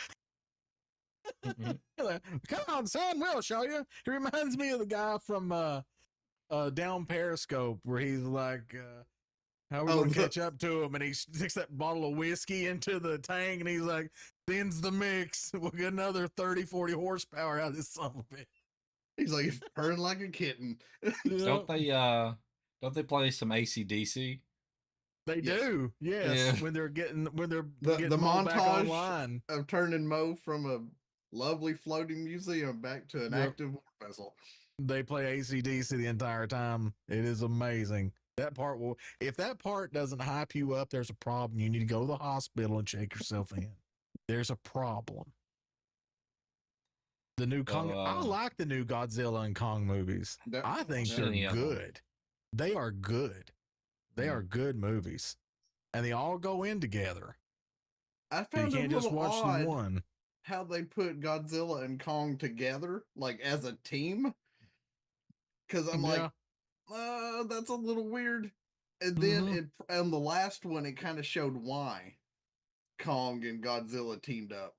Mhm. They're like, come on, son, we'll show you. He reminds me of the guy from Down Periscope where he's like, how are we Oh, going to the- catch up to him? And he sticks that bottle of whiskey into the tank and he's like, thins the mix. We'll get another 30, 40 horsepower out of this son of a bitch. He's like, it's purring like a kitten. Don't they play some ACDC? They Yes. do, yes. Yeah. When they're getting The getting Mo back montage online. of turning Mo from a lovely floating museum back to an Yep. active war vessel. They play ACDC the entire time. It is amazing. That part will, if that part doesn't hype you up, there's a problem. You need to go to the hospital and check yourself in. There's a problem. The new Kong, I like the new Godzilla and Kong movies. That- I think that- they're Any of them. good. They are good. They Mhm. are good movies. And they all go in together. I You found it a can't just little watch odd the one. how they put Godzilla and Kong together, like as a team. Because I'm like, that's a little weird. And then Mhm. on the last one, it kind of showed why Kong and Godzilla teamed up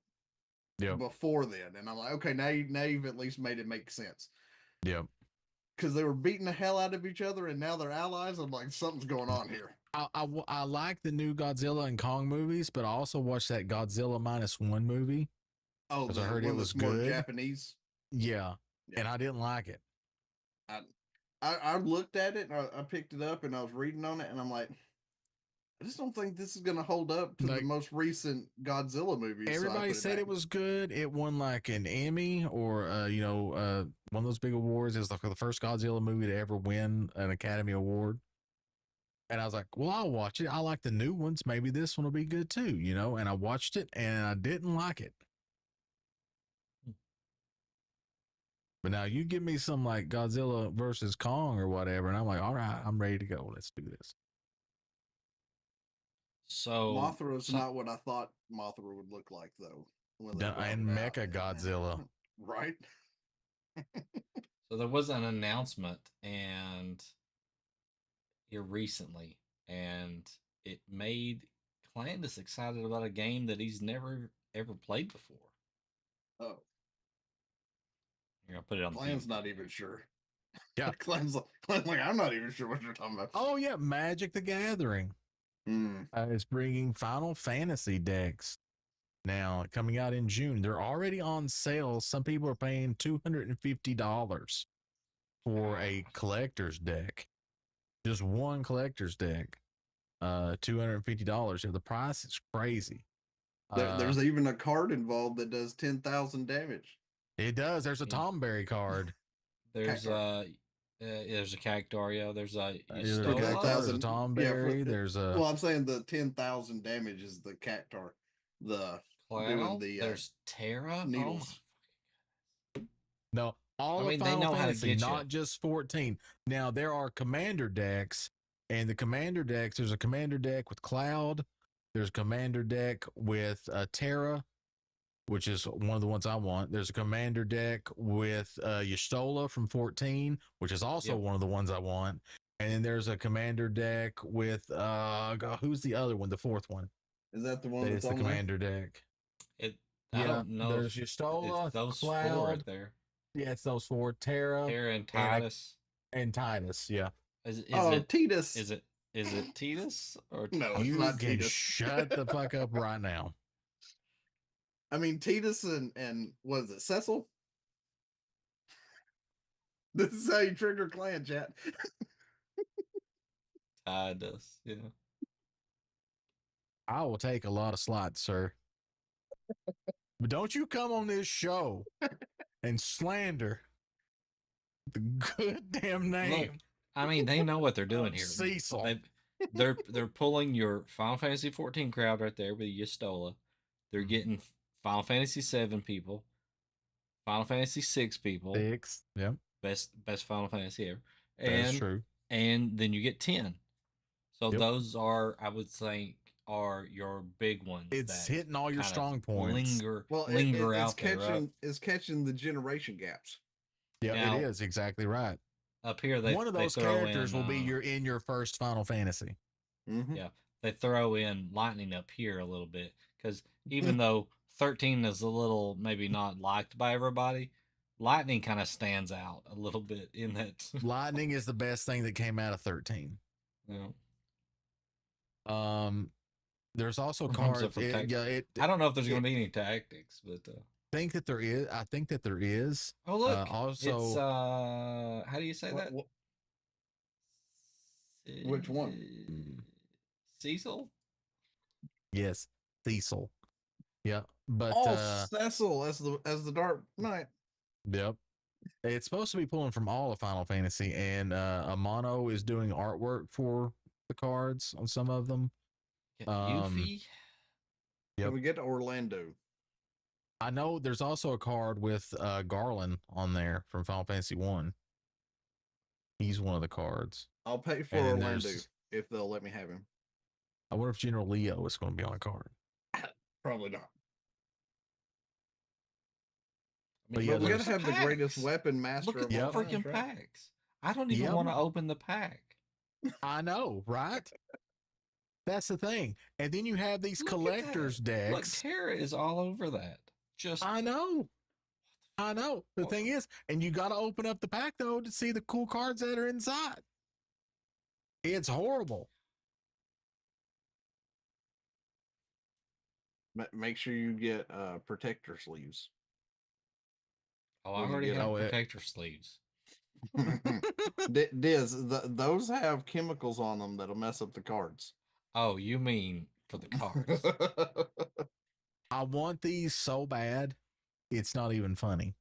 Yep. before then. And I'm like, okay, now you've at least made it make sense. Yep. Because they were beating the hell out of each other and now they're allies. I'm like, something's going on here. I like the new Godzilla and Kong movies, but I also watched that Godzilla -1 movie. Oh, 'Cause I the heard it one was that's more good. Japanese. Yeah. Yeah. And I didn't like it. I looked at it and I picked it up and I was reading on it and I'm like, I just don't think this is going to hold up to the Like- most recent Godzilla movies. so I Everybody put said back. it was good. It won like an Emmy or one of those big awards. It was like the first Godzilla movie to ever win an Academy Award. And I was like, well, I'll watch it. I like the new ones. Maybe this one will be good too, And I watched it and I didn't like it. But now you give me some like Godzilla versus Kong or whatever, and I'm like, all right, I'm ready to go. Let's do this. So Mothra's some- not what I thought Mothra would look like, though. when they Done- brought and it out. Mecha Godzilla. Right? So there was an announcement and here recently, and it made Clandis excited about a game that he's never ever played before. Oh, Here, I'll put it on the Clan's feed. not even sure. Yeah. Clan's like, I'm not even sure what you're talking about. Oh yeah, Magic the Gathering Hmm. is bringing Final Fantasy decks now coming out in June. They're already on sale. Some people are paying $250 for a collector's deck, just one collector's deck. $250. Yeah, the price is crazy. There's even a card involved that does 10,000 damage. It does. There's a Yeah. Tomberry card. There's Cactuar. there's a Cactuaria. There's a There's a Stola? Cactuar, there's a 10,000. Tomberry. There's a Well, I'm saying the 10,000 damage is the Cactar. The Cloud. the, There's Terra. needles. no. All I of mean, they Final know how to Fantasy, get ya. not just 14. Now there are commander decks, and the commander decks. There's a commander deck with Cloud. There's a commander deck with Terra, which is one of the ones I want. There's a commander deck with Y'shtola from 14, which is also Yep. one of the ones I want. And then there's a commander deck with who's the other one? The fourth one. is that the one It's that's the on there? commander deck. I don't know. There's if Y'shtola, it's those four Cloud. right there. Yeah, it's those four: Terra Terra and I- Titus. and Titus. Yeah. Is Oh, it Titus. is it Titus or No, it's You not can Titus. shut the fuck up right now. I mean, Titus and what is it, Cecil? This is how you trigger clan chat. Titus? Yeah. I will take a lot of slots, sir. But don't you come on this show and slander the good damn name. Look, I mean, they know what they're doing here. Cecil. They're pulling your Final Fantasy 14 crowd right there with Y'shtola. They're getting Final Fantasy 7 people, Final Fantasy 6 people, 6. Yep. best Final Fantasy ever, That's true. and then you get 10. So Yep. those are, I would think, are your big ones. It's that hitting all your kinda strong points. linger out there. It's catching the generation gaps. Yeah, Now- it is exactly right. Up here, One of those characters will be in your first Final Fantasy. Mhm. Yeah. They throw in Lightning up here a little bit because even though 13 is a little maybe not liked by everybody, Lightning kind of stands out a little bit in that. Lightning is the best thing that came out of 13. Yeah. There's also Comes cards. up from tactics. Yeah, I don't know if there's going to be any tactics, but think that there is. I think that there is. oh look, Also, it's how do you say that? Which one? Cecil. yes, Cecil. Yeah, but Cecil as the Dark Knight. yep. It's supposed to be pulling from all of Final Fantasy, and Amano is doing artwork for the cards on some of them. Get Um, Yuffie. Yep. Can we get to Orlando? I know there's also a card with Garland on there from Final Fantasy 1. He's one of the cards. I'll pay for And then Orlando there's- if they'll let me have him. I wonder if General Leo is going to be on a card. Probably not. But yeah, But we there's gotta have the greatest packs. weapon master. Look at of the all freaking times, right? packs. I don't even Yep. want to open the pack. I know, right? That's the thing. And then you have these Look at collectors that. Look, decks. Tara is all over that. Just I know. I know. The Well- thing is, and you got to open up the pack though to see the cool cards that are inside. It's horrible. Make sure you get protector sleeves. oh, I When you already get have Oh, it- protector sleeves. Those have chemicals on them that'll mess up the cards. Oh, you mean for the cards? I want these so bad. It's not even funny.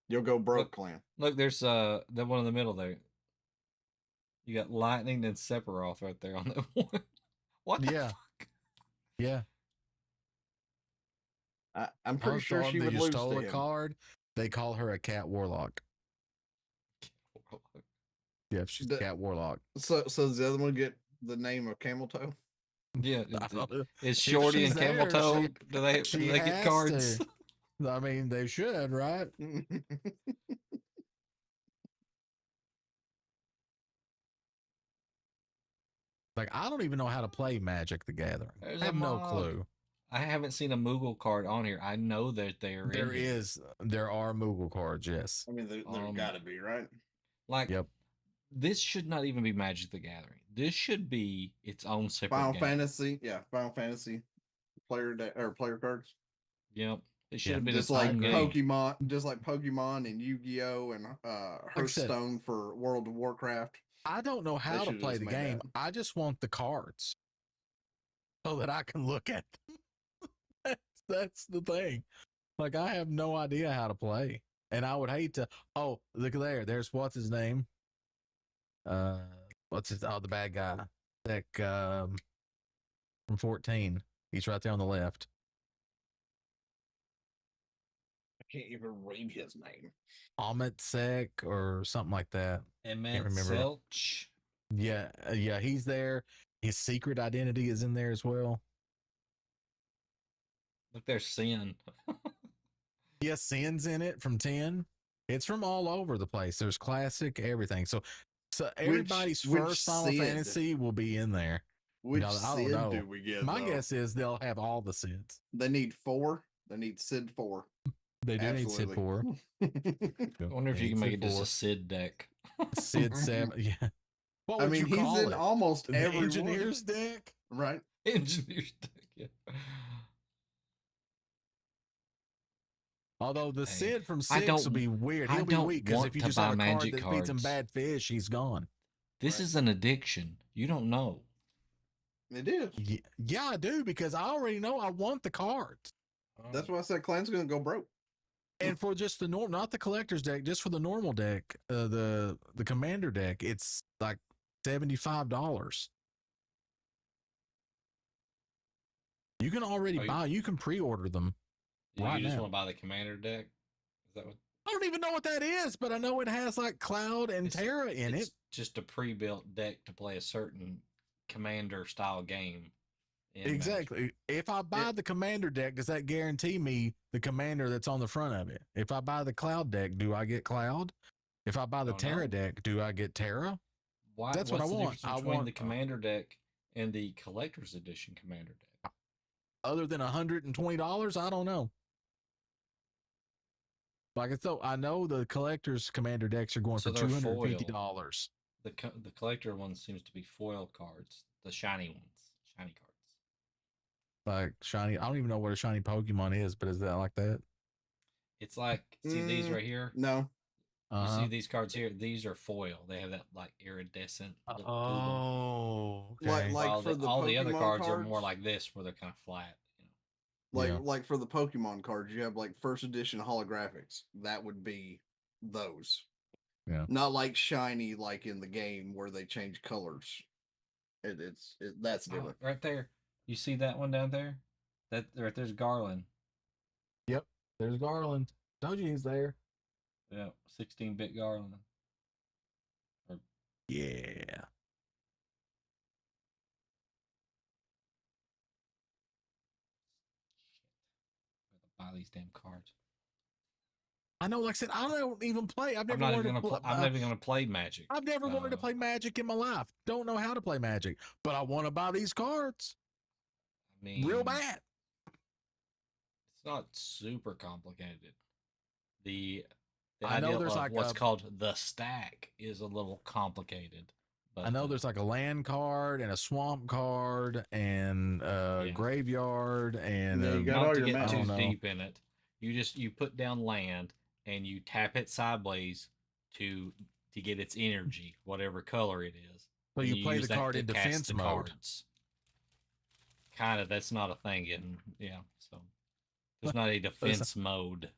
You'll go broke, Look. clan. Look, there's the one in the middle there. You got Lightning and Sephiroth right there on that one. What the Yeah. fuck? Yeah. I'm pretty sure she would you lose stole to a him. card. They call her a cat warlock. Yep, she's a The- cat warlock. So does the other one get the name of Camel Toe? Yeah, I don't know. is Shorty she's and Camel there, Toe? she- Do they she get has cards? to. I mean, they should, right? Like, I don't even know how to play Magic the Gathering. There's I a have no mob. clue. I haven't seen a Moogle card on here. I know that they are. There in here. there are Moogle cards, yes. I mean, there Um, gotta be, right? Like, Yep. this should not even be Magic the Gathering. This should be its own separate Final game. Fantasy, Final Fantasy player player cards. Yep, it should Yeah, have been Just its like own game. Pokemon and Yu-Gi-Oh and I said- Hearthstone for World of Warcraft. I don't know how to should've play just the made game. that. I just want the cards so that I can look at them. That's the thing. Like, I have no idea how to play. And I would hate to. Oh, look there. There's what's his name? What's his? Oh, the bad guy. That from 14. He's right there on the left. I can't even read his name. Amit Sek or something like that. Emmett remember. Selch. Yeah, yeah, he's there. His secret identity is in there as well. Look, there's Sin. Yes, Sin's in it from 10. It's from all over the place. There's classic, everything. So everybody's which first Final Sid? Fantasy will be in there. Which No, I don't Sid know. do we get? My though? guess is they'll have all the Sids. They need 4. They need Sid 4. They do need Sid 4. I wonder if you can make it just a Sid deck. Sid 7. Yeah. What I would mean, you call he's in it? almost The every engineer's deck? one, right? Engineer's deck. Yeah. Although the Hey, Sid from I 6 don't- will be weird. I He'll be don't weak because want if you to just have buy a card Magic that beats some cards. bad fish, he's gone. This Right. is an addiction. You don't know. It is. Yeah, I do because I already know I want the cards. That's why I said Clan's gonna go broke. And for just the norm, not the collector's deck, just for the normal deck, the commander deck, it's like $75. You can already Oh, buy. You can pre-order them. You Right just now. want to buy the commander deck? Is that what? I don't even know what that is, but I know it has like Cloud and It's- Terra in It's it. just a pre-built deck to play a certain commander style game. In Magic. Exactly. If I buy the commander deck, does that guarantee me the commander that's on the front of it? If I buy the Cloud deck, do I get Cloud? If I buy the Don't Terra know. deck, do I get Terra? Why? That's what What's I the want. difference I between want the commander deck and the collector's edition commander deck? other than $120. I don't know. Like I know the collector's commander decks are going So for they're $250. The collector one seems to be foil cards, the shiny ones, shiny cards. Like shiny. I don't even know what a shiny Pokemon is, but is that like that? It's like see these right here. No. You see Uh-huh. these cards here? These are foil. They have that like iridescent look to them. Oh, Like okay. While for the all the other Pokemon cards are more like this, where they're kind of flat. Yeah. like for the Pokemon cards, you have like first edition holographics. That would be those. Yeah. Not like shiny like in the game where they change colors. That's Oh, different. right there. You see that one down there? That right there's Garland. Yep. There's Garland. Told you he's there. Yeah, 16-bit Garland. Yeah. Buy these damn cards. I know, like I said, I don't even play. I'm not even gonna play Magic. I've never wanted to play Magic in my life. Don't know how to play Magic, but I want to buy these cards. I mean, Real bad. It's not super complicated. The I know idea there's of like what's a- called the stack is a little complicated. But I know there's like a land card and a swamp card and Yeah. graveyard and Yeah, you got not all to your get mana. I too don't know. deep in it. You put down land and you tap it sideways to get its energy, whatever color it is. So and you play use the that card to in cast defense the mode. cards. Kind of, that's not a thing in So there's not a defense mode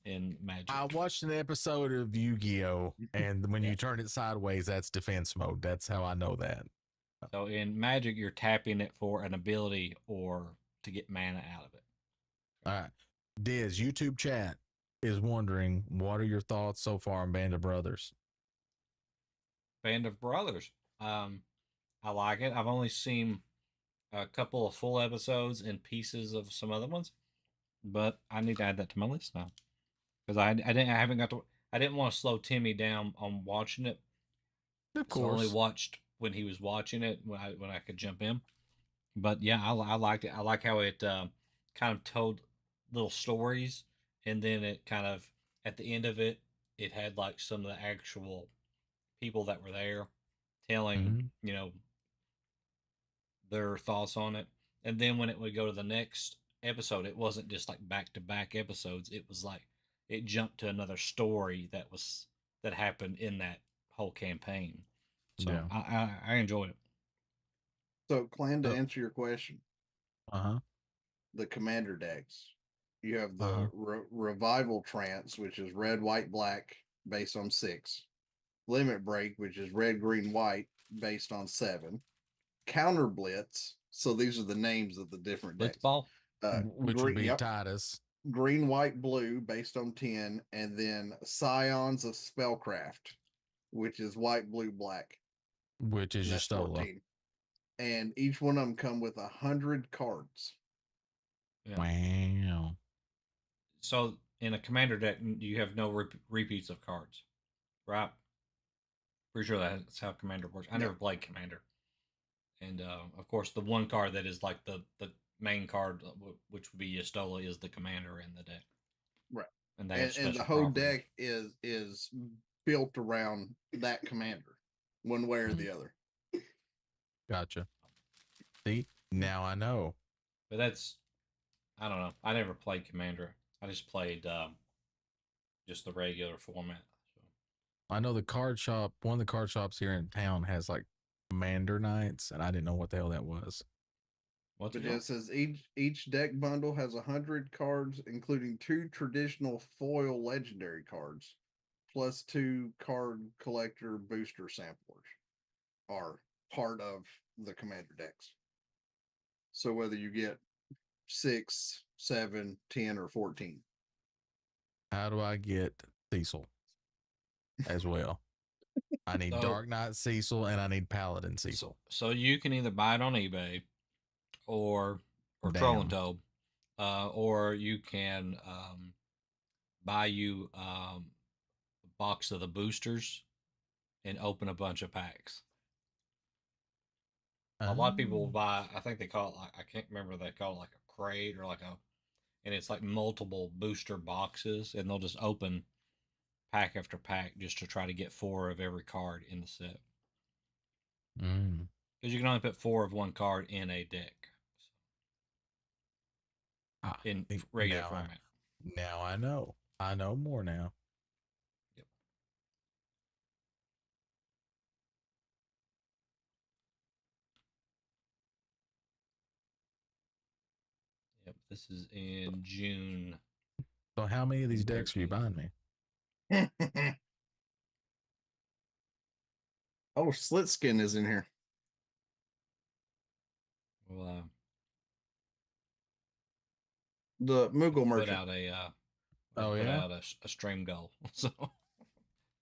in Magic. I watched an episode of Yu-Gi-Oh, and when you turn it sideways, that's defense mode. That's how I know that. So in Magic, you're tapping it for an ability or to get mana out of it. All right. Diz, YouTube chat is wondering, what are your thoughts so far on Band of Brothers? Band of Brothers. I like it. I've only seen a couple of full episodes and pieces of some other ones, but I need to add that to my list now because I didn't want to slow Timmy down on watching it. Of So I only course. watched when he was watching it when I could jump in. But yeah, I liked it. I like how it kind of told little stories, and then it kind of at the end of it, it had like some of the actual people that were there telling their thoughts on it. And then when it would go to the next episode, it wasn't just like back to back episodes. It was like it jumped to another story that happened in that whole campaign. So Yeah. I enjoyed it. So, Clan, to answer your question, Uh-huh. the commander decks, you have the Uh-huh. Revival Trance, which is red, white, black, based on 6. Limit Break, which is red, green, white, based on 7. Counter Blitz. So these are the names of the different decks. Blitzball? Which would be Titus. Green, white, blue, based on 10, and then Scions of Spellcraft, which is white, blue, black. Which is That's Justola. 14. And each one of them come with 100 cards. Yeah. Wow. So in a commander deck, you have no repeats of cards, right? Pretty sure that's how commander works. I never played commander, and of course the one card that is like the main card, which would be Justola, is the commander in the deck. Right. And they have and the whole deck is built around that commander, one way or the other. Gotcha. See, now I know. But that's, I don't know. I never played commander. I just played just the regular format. So. I know the card shop. One of the card shops here in town has like commander nights, and I didn't know what the hell that was. What's But it says each deck bundle has 100 cards, including 2 traditional foil legendary cards, plus 2 card collector booster samplers are part of the commander decks. So whether you get 6, 7, 10, or 14. How do I get Cecil as well? I need So- Dark Knight Cecil and I need Paladin Cecil. So you can either buy it on eBay or Troll and Damn. Toad, or you can buy you a box of the boosters and open a bunch of packs. A lot of people will Oh. buy. I think they call it like, I can't remember. They call it like a crate or like a, and it's like multiple booster boxes, and they'll just open pack after pack just to try to get 4 of every card in the set. Mm. Because you can only put 4 of one card in a deck Ah, in think regular now format. Now I know. I know more now. Yep. Yep. This is in June. So how many of these June decks are you 13th. buying me? Oh, Slit Skin is in here. We'll The Moogle put Merchant. out a Oh, put yeah? out a stream goal. So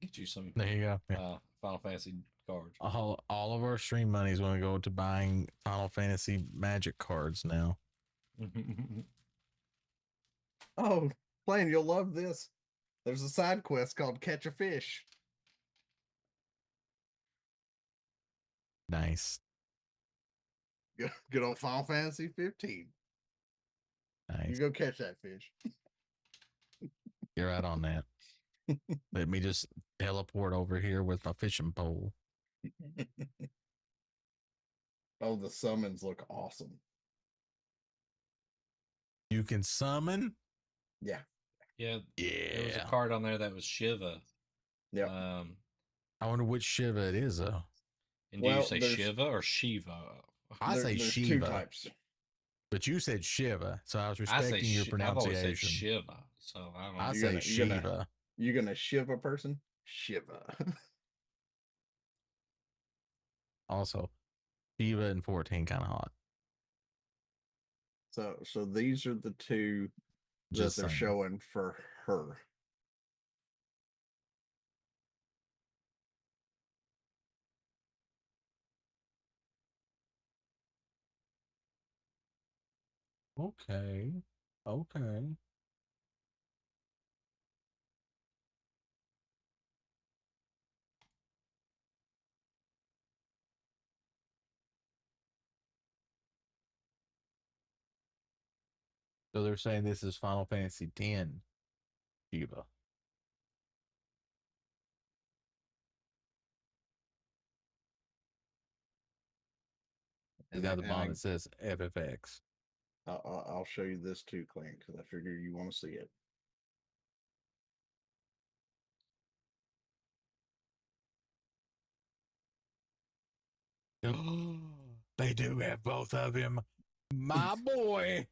get you some There you go. Yeah. Final Fantasy cards. All of our stream money is going to go to buying Final Fantasy Magic cards now. Oh, Plain, you'll love this. There's a side quest called Catch a Fish. Nice. Good old Final Fantasy 15. You Nice. go catch that fish. You're right on that. Let me just teleport over here with my fishing pole. Oh, the summons look awesome. You can summon? Yeah. Yeah, there was a Yeah. card on there that was Shiva. Yeah. I wonder which Shiva it is, though. And do Well, you say there's- Shiva or Shiva? I say there's Shiva. 2 types. But you said Shiva, so I was I say respecting your I've always said pronunciation. Shiva, so I don't know. I You're say gonna- Shiva. You gonna shiv a person? Shiva. Also, Shiva and 14 kind of hot. So these are the 2 that Just they're saying. showing for her. Okay. Okay. So they're saying this is Final Fantasy X Shiva. And down the And bottom it says FFX. I'll show you this too, Clint, because I figure you want to see it. They do have both of him. My boy.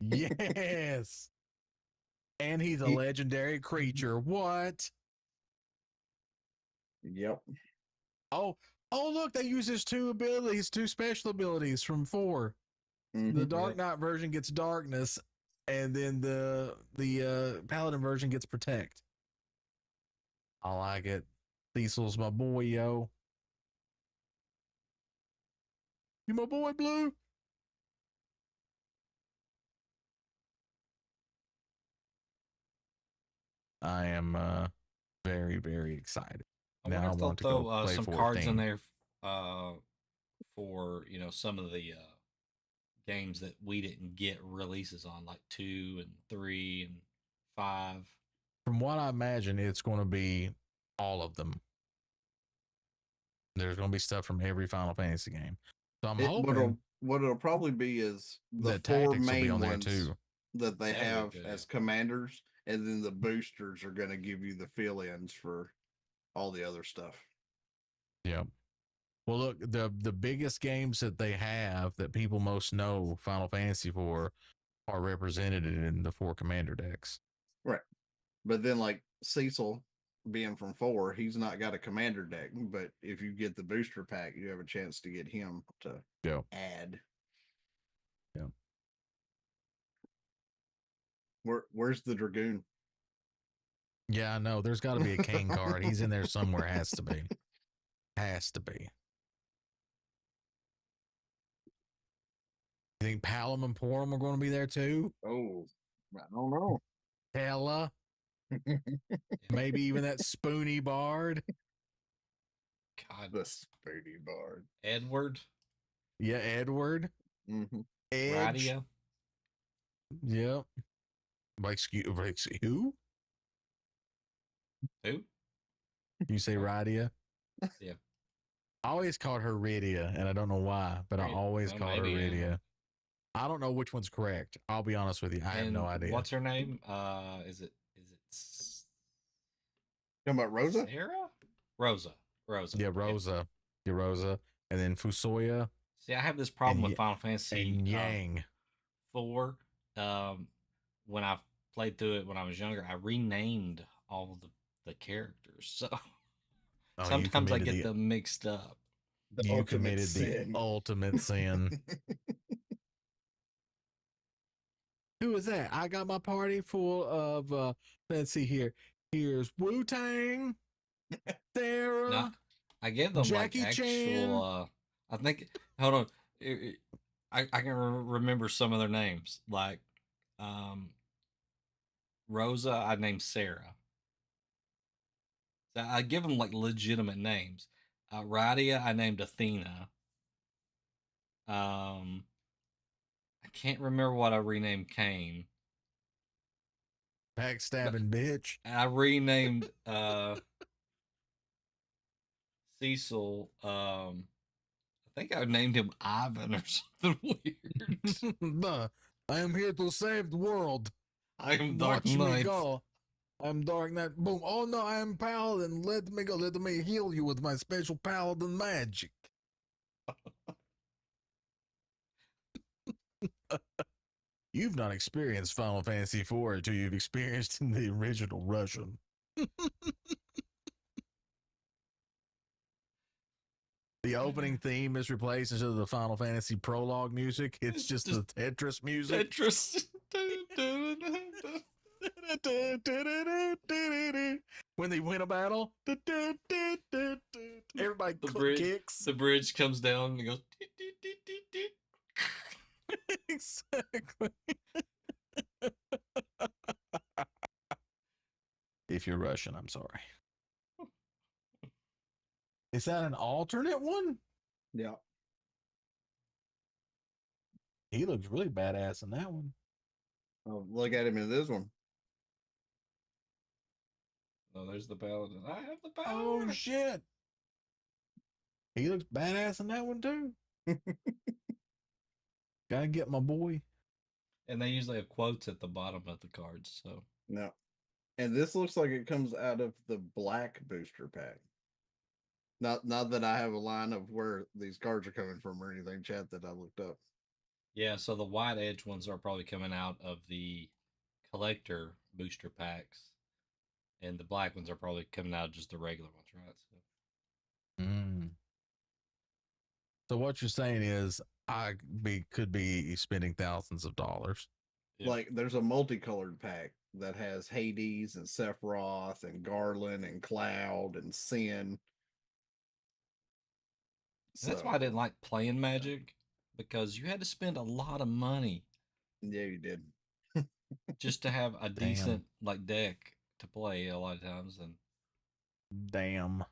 Yes. And he's a He- legendary creature. What? Yep. Oh, look, they use his 2 abilities, 2 special abilities from 4. The Mhm. Dark Knight version gets darkness, and then the Paladin version gets protect. I like it. Cecil's my boy, yo. You my boy, Blue? I am very, very excited. I Now wonder I if they'll want to go throw play some 14. cards in there for some of the games that we didn't get releases on, like 2 and 3 and 5. From what I imagine, it's going to be all of them. There's going to be stuff from every Final Fantasy game. So I'm hoping What it'll probably be is the that 4 tactics will be main on there ones too. that they That'd be have good. as commanders, and then the boosters are going to give you the fill-ins for all the other stuff. Yep. Well, look, the biggest games that they have that people most know Final Fantasy for are represented in the 4 commander decks. Right. But then, like Cecil being from 4, he's not got a commander deck. But if you get the booster pack, you have a chance to get him to Yeah. add. Where's the Dragoon? Yeah, I know. There's got to be a Kane card. He's in there somewhere. Has to be. Has to be. You think Palom and Porum are going to be there too? Oh, I don't know. Hella. Maybe even that Spoony Bard. God. The Spoony Bard. Edward. Yeah, Edward. Mm-hmm. Edge. Radia. Yep. Excuse who? Who? You say Radia? Yeah. I always called her Radia, and I don't know why, but I Right. always Well, called her maybe, Radia. I don't know which one's correct. I'll be honest with you. I have no idea. What's her name? Is it Talking about Rosa? Sarah? Rosa. Yeah, Rosa. Yeah, Rosa. And then Fusoya See, I have this problem And with Final Fantasy and Yang. 4. When I played through it when I was younger, I renamed all the characters. So Oh, you sometimes I committed get them mixed up. The you ultimate committed sin. the ultimate sin. Who is that? I got my party full of let's see here. Here's Wu Tang, Sarah. No, I give them Jackie like actual. Chan. I think. Hold on. I can remember some of their names. Like, Rosa, I named Sarah. So I give them like legitimate names. Radia, I named Athena. I can't remember what I renamed Kane. Backstabbing bitch. I renamed Cecil. I think I named him Ivan or something weird. I am here to save the world. I am Dark Watch me Knight. go. I'm Dark Knight. Boom. Oh no, I am Paladin. Let me go. Let me heal you with my special Paladin magic. You've not experienced Final Fantasy IV until you've experienced in the original Russian. The opening theme is replaced instead of the Final Fantasy prologue music. It's just the Tetris music. Tetris. When they win a battle, everybody kicks. The bridge comes down and it goes. Exactly. If you're Russian, I'm sorry. Is that an alternate one? Yeah. He looks really badass in that one. Oh, look at him in this one. Oh, there's the paladin. I have the power. Oh shit. He looks badass in that one too. Gotta get my boy. And they usually have quotes at the bottom of the cards. So No. And this looks like it comes out of the black booster pack. Not that I have a line of where these cards are coming from or anything, chat, that I looked up. yeah, so the white edge ones are probably coming out of the collector booster packs, and the black ones are probably coming out of just the regular ones, right? So So what you're saying is could be spending thousands of dollars. yeah. Like there's a multicolored pack that has Hades and Sephiroth and Garland and Cloud and Sin. That's why I didn't like playing Magic, because you had to spend a lot of money Yeah, you did. just to have a decent like deck to play a lot of times. And Damn.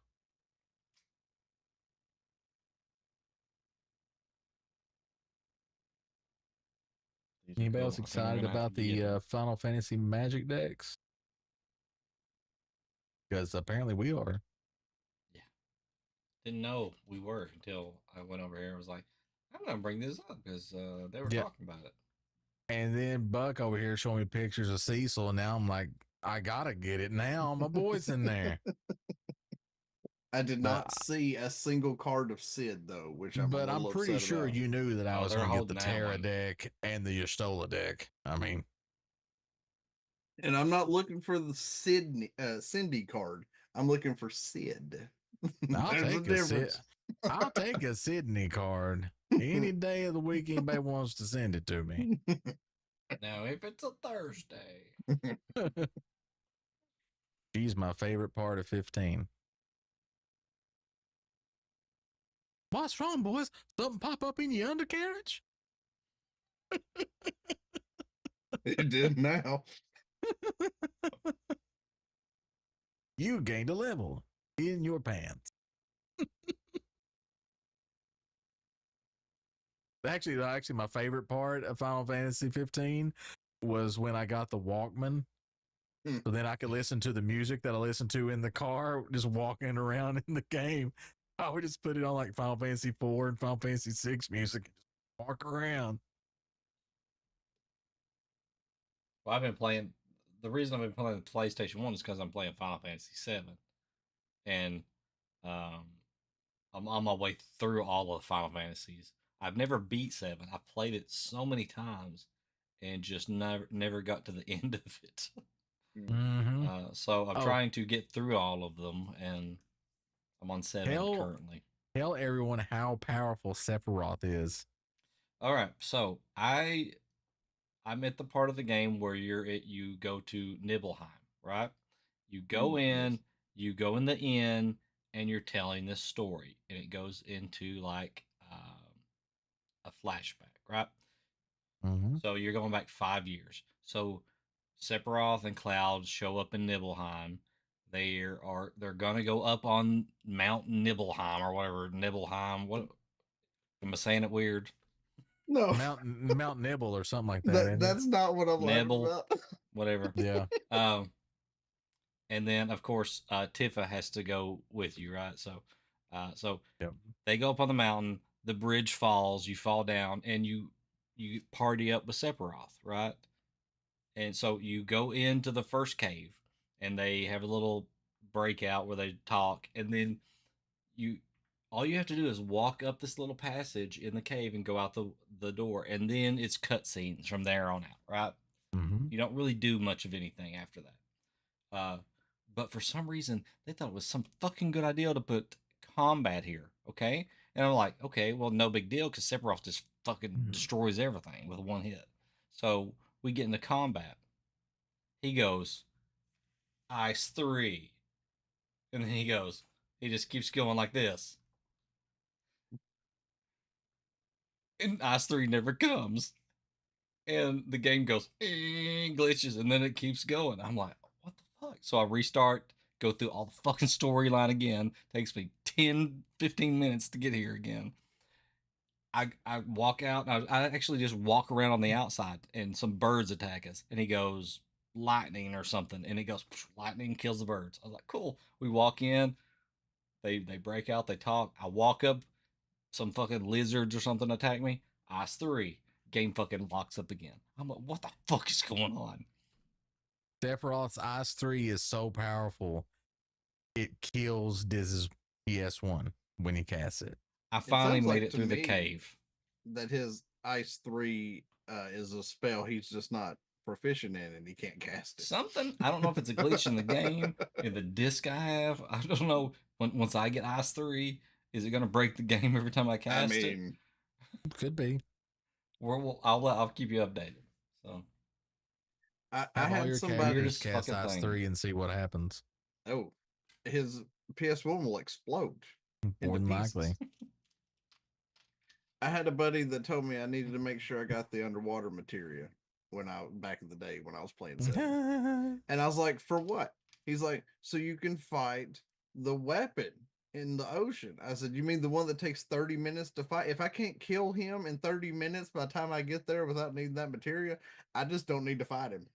these are Anybody cool. else I think we're excited gonna have about to get the 'em. Final Fantasy Magic decks? Because apparently we are. Didn't know we were until I went over here and was like, I'm gonna bring this up because they were Yeah. talking about it. And then Buck over here showing me pictures of Cecil, and now I'm like, I gotta get it now. My boy's in there. I did not see a single card of Sid though, which I'm. But a I'm little pretty upset sure about. you knew that I Oh, was they're going to get the holding that Terra one. deck and the Yestola deck. I mean, And I'm not looking for the Cindy card. I'm looking for Sid. I'll There's a take a Sid. difference. I'll take a Sydney card any day of the week anybody wants to send it to me. Now, if it's a Thursday, She's my favorite part of 15. What's wrong, boys? Something pop up in your undercarriage? It did now. You gained a level in your pants. Actually, my favorite part of Final Fantasy 15 was when I got the Walkman. So then I could listen to the music that I listened to in the car, just walking around in the game. I would just put it on like Final Fantasy 4 and Final Fantasy 6 music and just walk around. well, I've been playing. The reason I've been playing the PlayStation 1 is because I'm playing Final Fantasy 7. And um, I'm on my way through all of the Final Fantasies. I've never beat 7. I've played it so many times and just never got to the end of it. Mm-hmm. So I'm Oh. trying to get through all of them, and I'm on 7 Hell- currently. Tell everyone how powerful Sephiroth is. All right, so I'm at the part of the game where you go to Nibelheim, right? You go in, Yes. you go in the inn, and you're telling this story, and it goes into like a flashback, right? Mm-hmm. So you're going back 5 years. So Sephiroth and Cloud show up in Nibelheim. They're gonna go up on Mount Nibelheim or whatever Nibelheim. What am I saying it weird? No, Mount Nibble or something like that. that's not what I'm laughing Nibble. about. Whatever. Yeah. And then of course Tifa has to go with you, right? So Yep. they go up on the mountain. The bridge falls. You fall down, and you party up with Sephiroth, right? And so you go into the first cave, and they have a little breakout where they talk, and then you all you have to do is walk up this little passage in the cave and go out the door, and then it's cutscenes from there on out, right? Mm-hmm. You don't really do much of anything after that. But for some reason, they thought it was some fucking good idea to put combat here, okay? And I'm like, okay, well, no big deal, because Sephiroth just fucking destroys everything with one hit. So we get into combat. He goes, Ice 3. And then he just keeps going like this. And Ice 3 never comes. And the game goes, glitches, and then it keeps going. I'm like, what the fuck? So I restart, go through all the fucking storyline again. Takes me 10, 15 minutes to get here again. I walk out, and I actually just walk around on the outside, and some birds attack us. And he goes, lightning or something. And it goes, lightning kills the birds. I was like, cool. We walk in, they break out, they talk. I walk up, some fucking lizards or something attack me. Ice 3. Game fucking locks up again. I'm like, what the fuck is going on? Sephiroth's Ice 3 is so powerful, it kills Diz's PS1 when he casts it. I finally sounds made like it to through the me cave. That his Ice 3 is a spell he's just not proficient in and he can't cast it. Something. I don't know if it's a glitch in the game, in the disc I have. I don't know. Once I get Ice 3, is it going to break the game every time I I cast it? mean, Could be. I'll keep you updated. So I Have all had your somebody. characters Weirdest cast fucking Ice thing. 3 and see what happens. Oh, his PS1 will explode. More into than pieces. likely. I had a buddy that told me I needed to make sure I got the underwater materia back in the day when I was playing 7. And I was like, for what? He's like, so you can fight the weapon in the ocean. I said, you mean the one that takes 30 minutes to fight? If I can't kill him in 30 minutes by the time I get there without needing that materia, I just don't need to fight him.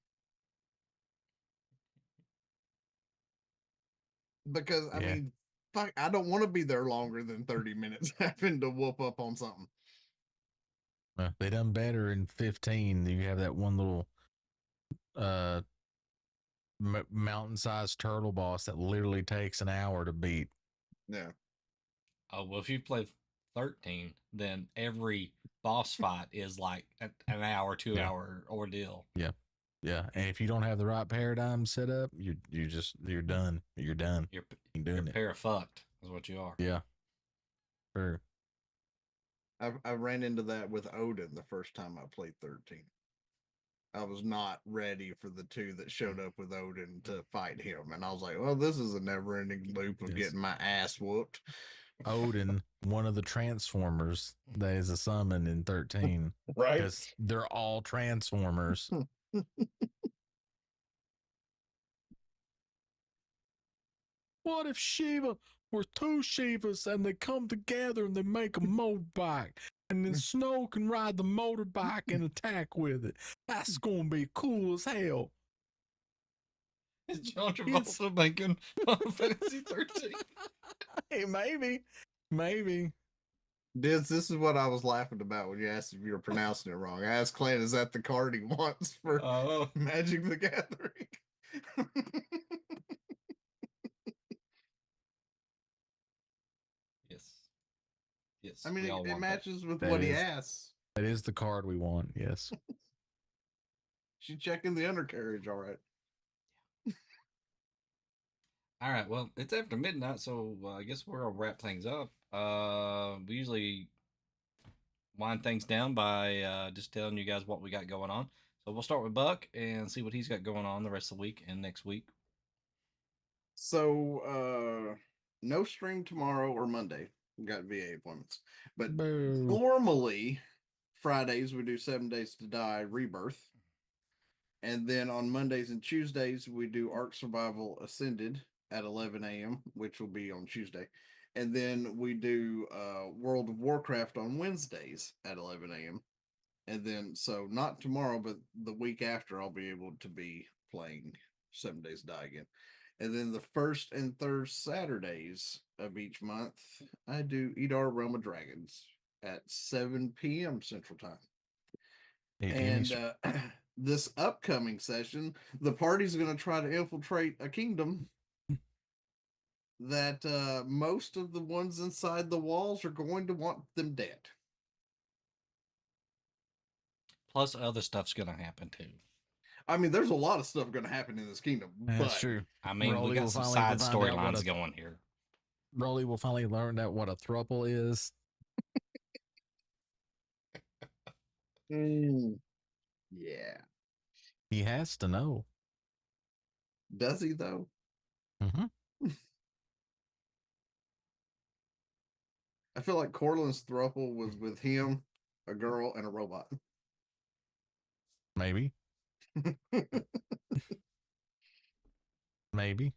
Because I Yeah. mean, fuck, I don't want to be there longer than 30 minutes having to whoop up on something. They done better in 15. You have that one little mountain-sized turtle boss that literally takes an hour to beat. Yeah. Oh, well, if you play 13, then every boss fight is like an hour, 2-hour ordeal. Yeah. And if you don't have the right paradigm set up, you're done. You're done. You're You're doing it. para fucked, is what you are. Yeah. True. I ran into that with Odin the first time I played 13. I was not ready for the two that showed up with Odin to fight him, and I was like, "Well, this is a never-ending loop of Yes. getting my ass whooped." Odin, one of the Transformers that is a summon in 13, Right? because they're all Transformers. What if Shiva were two Shivas and they come together and they make a motorbike, and then Snow can ride the motorbike and attack with it? That's gonna be cool as hell. Is John It's- Travolta making Final Fantasy 13? Hey, maybe. This is what I was laughing about when you asked if you were pronouncing it wrong. I asked Clan, "Is that the card he wants for Oh, Magic the Gathering?" yes. Yes. I mean, we all it want that. matches with That what he is- asks. That is the card we want. Yes. She checking the undercarriage, all right. All right. Well, it's after midnight, so I guess we're gonna wrap things up. We usually wind things down by just telling you guys what we got going on. So we'll start with Buck and see what he's got going on the rest of the week and next week. So, no stream tomorrow or Monday. We got VA appointments, but Boo. normally Fridays we do 7 Days to Die Rebirth, and then on Mondays and Tuesdays we do Ark Survival Ascended at 11 a.m., which will be on Tuesday, and then we do World of Warcraft on Wednesdays at 11 a.m. And then, so not tomorrow, but the week after, I'll be able to be playing 7 Days to Die again. And then the first and third Saturdays of each month, I do Edar Realm of Dragons at 7 p.m. Central Time. Hey, And this upcoming session, the party's going to try to infiltrate a kingdom that most of the ones inside the walls are going to want them dead. Plus, other stuff's gonna happen too. I mean, there's a lot of stuff going to happen in this kingdom. That's but true. I mean, Rolly we got will some finally side find out what storylines a- going here. Rolly will finally learn out what a thruple is. Yeah. He has to know. Does he, though? Mm-hmm. I feel like Corlin's throuple was with him, a girl, and a robot. Maybe. Maybe.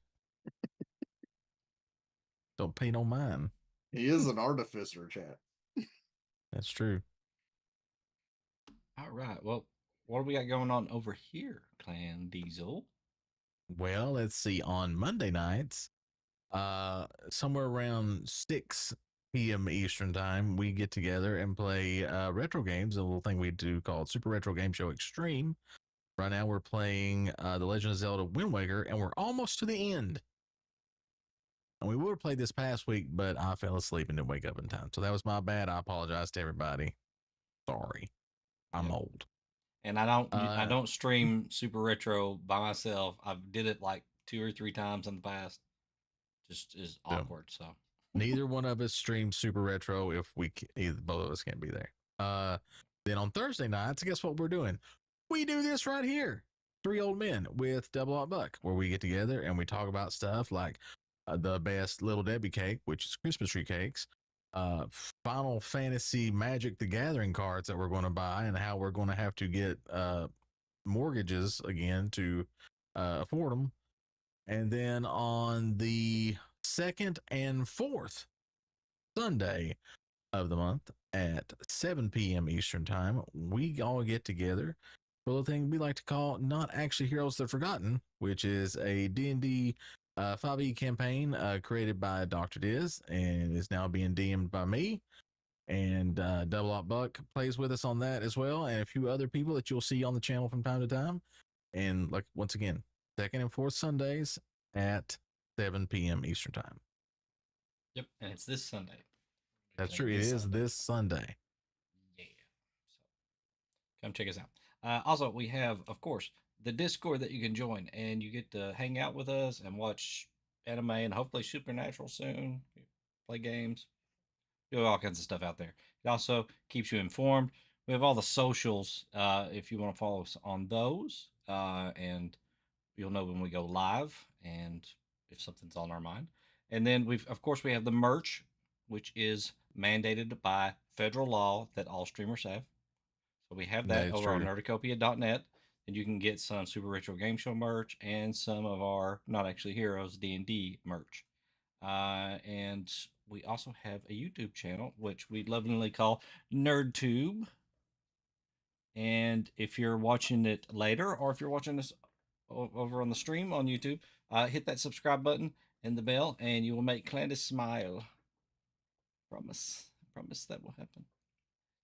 Don't pay no mind. He is an artificer, chat. That's true. All right. Well, what do we got going on over here, Clan Diesel? Well, let's see. On Monday nights, somewhere around 6 p.m. Eastern time, we get together and play retro games, a little thing we do called Super Retro Game Show Extreme. Right now, we're playing The Legend of Zelda Wind Waker, and we're almost to the end. And we would have played this past week, but I fell asleep and didn't wake up in time. So that was my bad. I apologize to everybody. Sorry. I'm Yep. old. And I don't stream Super Retro by myself. I've did it like 2 or 3 times in the past. Just is Yeah. awkward. So Neither one of us streams Super Retro if either both of us can't be there. Then on Thursday nights, guess what we're doing? We do this right here. 3 Old Men with Double Up Buck, where we get together and we talk about stuff like the best Little Debbie cake, which is Christmas tree cakes, Final Fantasy Magic the Gathering cards that we're going to buy, and how we're going to have to get mortgages again to afford them. And then on the 2nd and 4th Sunday of the month at 7 p.m. Eastern Time, we all get together for a little thing we like to call Not Actually Heroes That Forgotten, which is a D&D 5e campaign created by Dr. Diz and is now being DM'd by me. And Double Up Buck plays with us on that as well, and a few other people that you'll see on the channel from time to time. And like once again, 2nd and 4th Sundays at 7 p.m. Eastern Time. yep, and it's this Sunday. That's Okay, true. It is Sunday. this Sunday. Yeah. So come check us out. Also, we have, of course, the Discord that you can join, and you get to hang out with us and watch anime and hopefully Supernatural soon. Play games. do all kinds of stuff out there. It also keeps you informed. We have all the socials if you want to follow us on those, and you'll know when we go live and if something's on our mind. And then of course, we have the merch, which is mandated by federal law that all streamers have. So we have that That's over on true. nerdicopia.net, and you can get some Super Retro Game Show merch and some of our Not Actually Heroes D&D merch. And we also have a YouTube channel, which we lovingly call NerdTube. And if you're watching it later, or if you're watching this over on the stream on YouTube, hit that subscribe button and the bell, and you will make Clandis smile. Promise. Promise that will happen.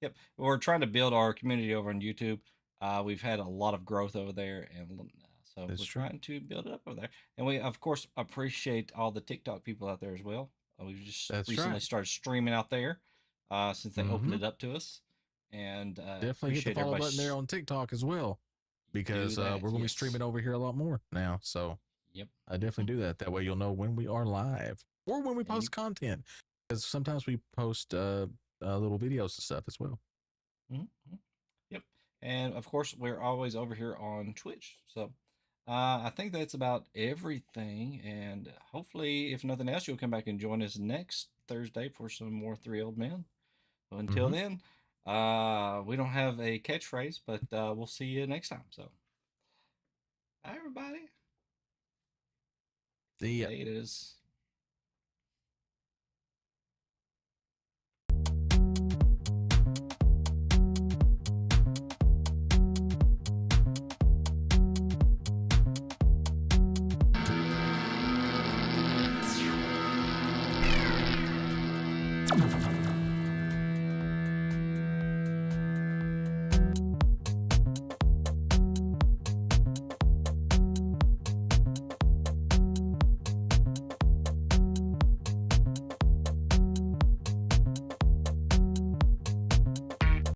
Yep. We're trying to build our community over on YouTube. We've had a lot of growth over there, and so That's we're true. trying to build it up over there. And we, of course, appreciate all the TikTok people out there as well. We've just That's recently right. started streaming out there since they opened Mhm. it up to us. And Definitely hit the appreciate follow everybody. button there on TikTok as well, because that, we're going to be yes. streaming over here a lot more now. So Yep. I definitely do that. That way you'll know when we are live or when we And post content, because sometimes we post little videos and stuff as well. Mhm. Yep. And of course, we're always over here on Twitch. So I think that's about everything. And hopefully, if nothing else, you'll come back and join us next Thursday for some more Three Old Men. But until Mhm. then, we don't have a catchphrase, but we'll see you next time. So, bye, everybody. See ya. Laters.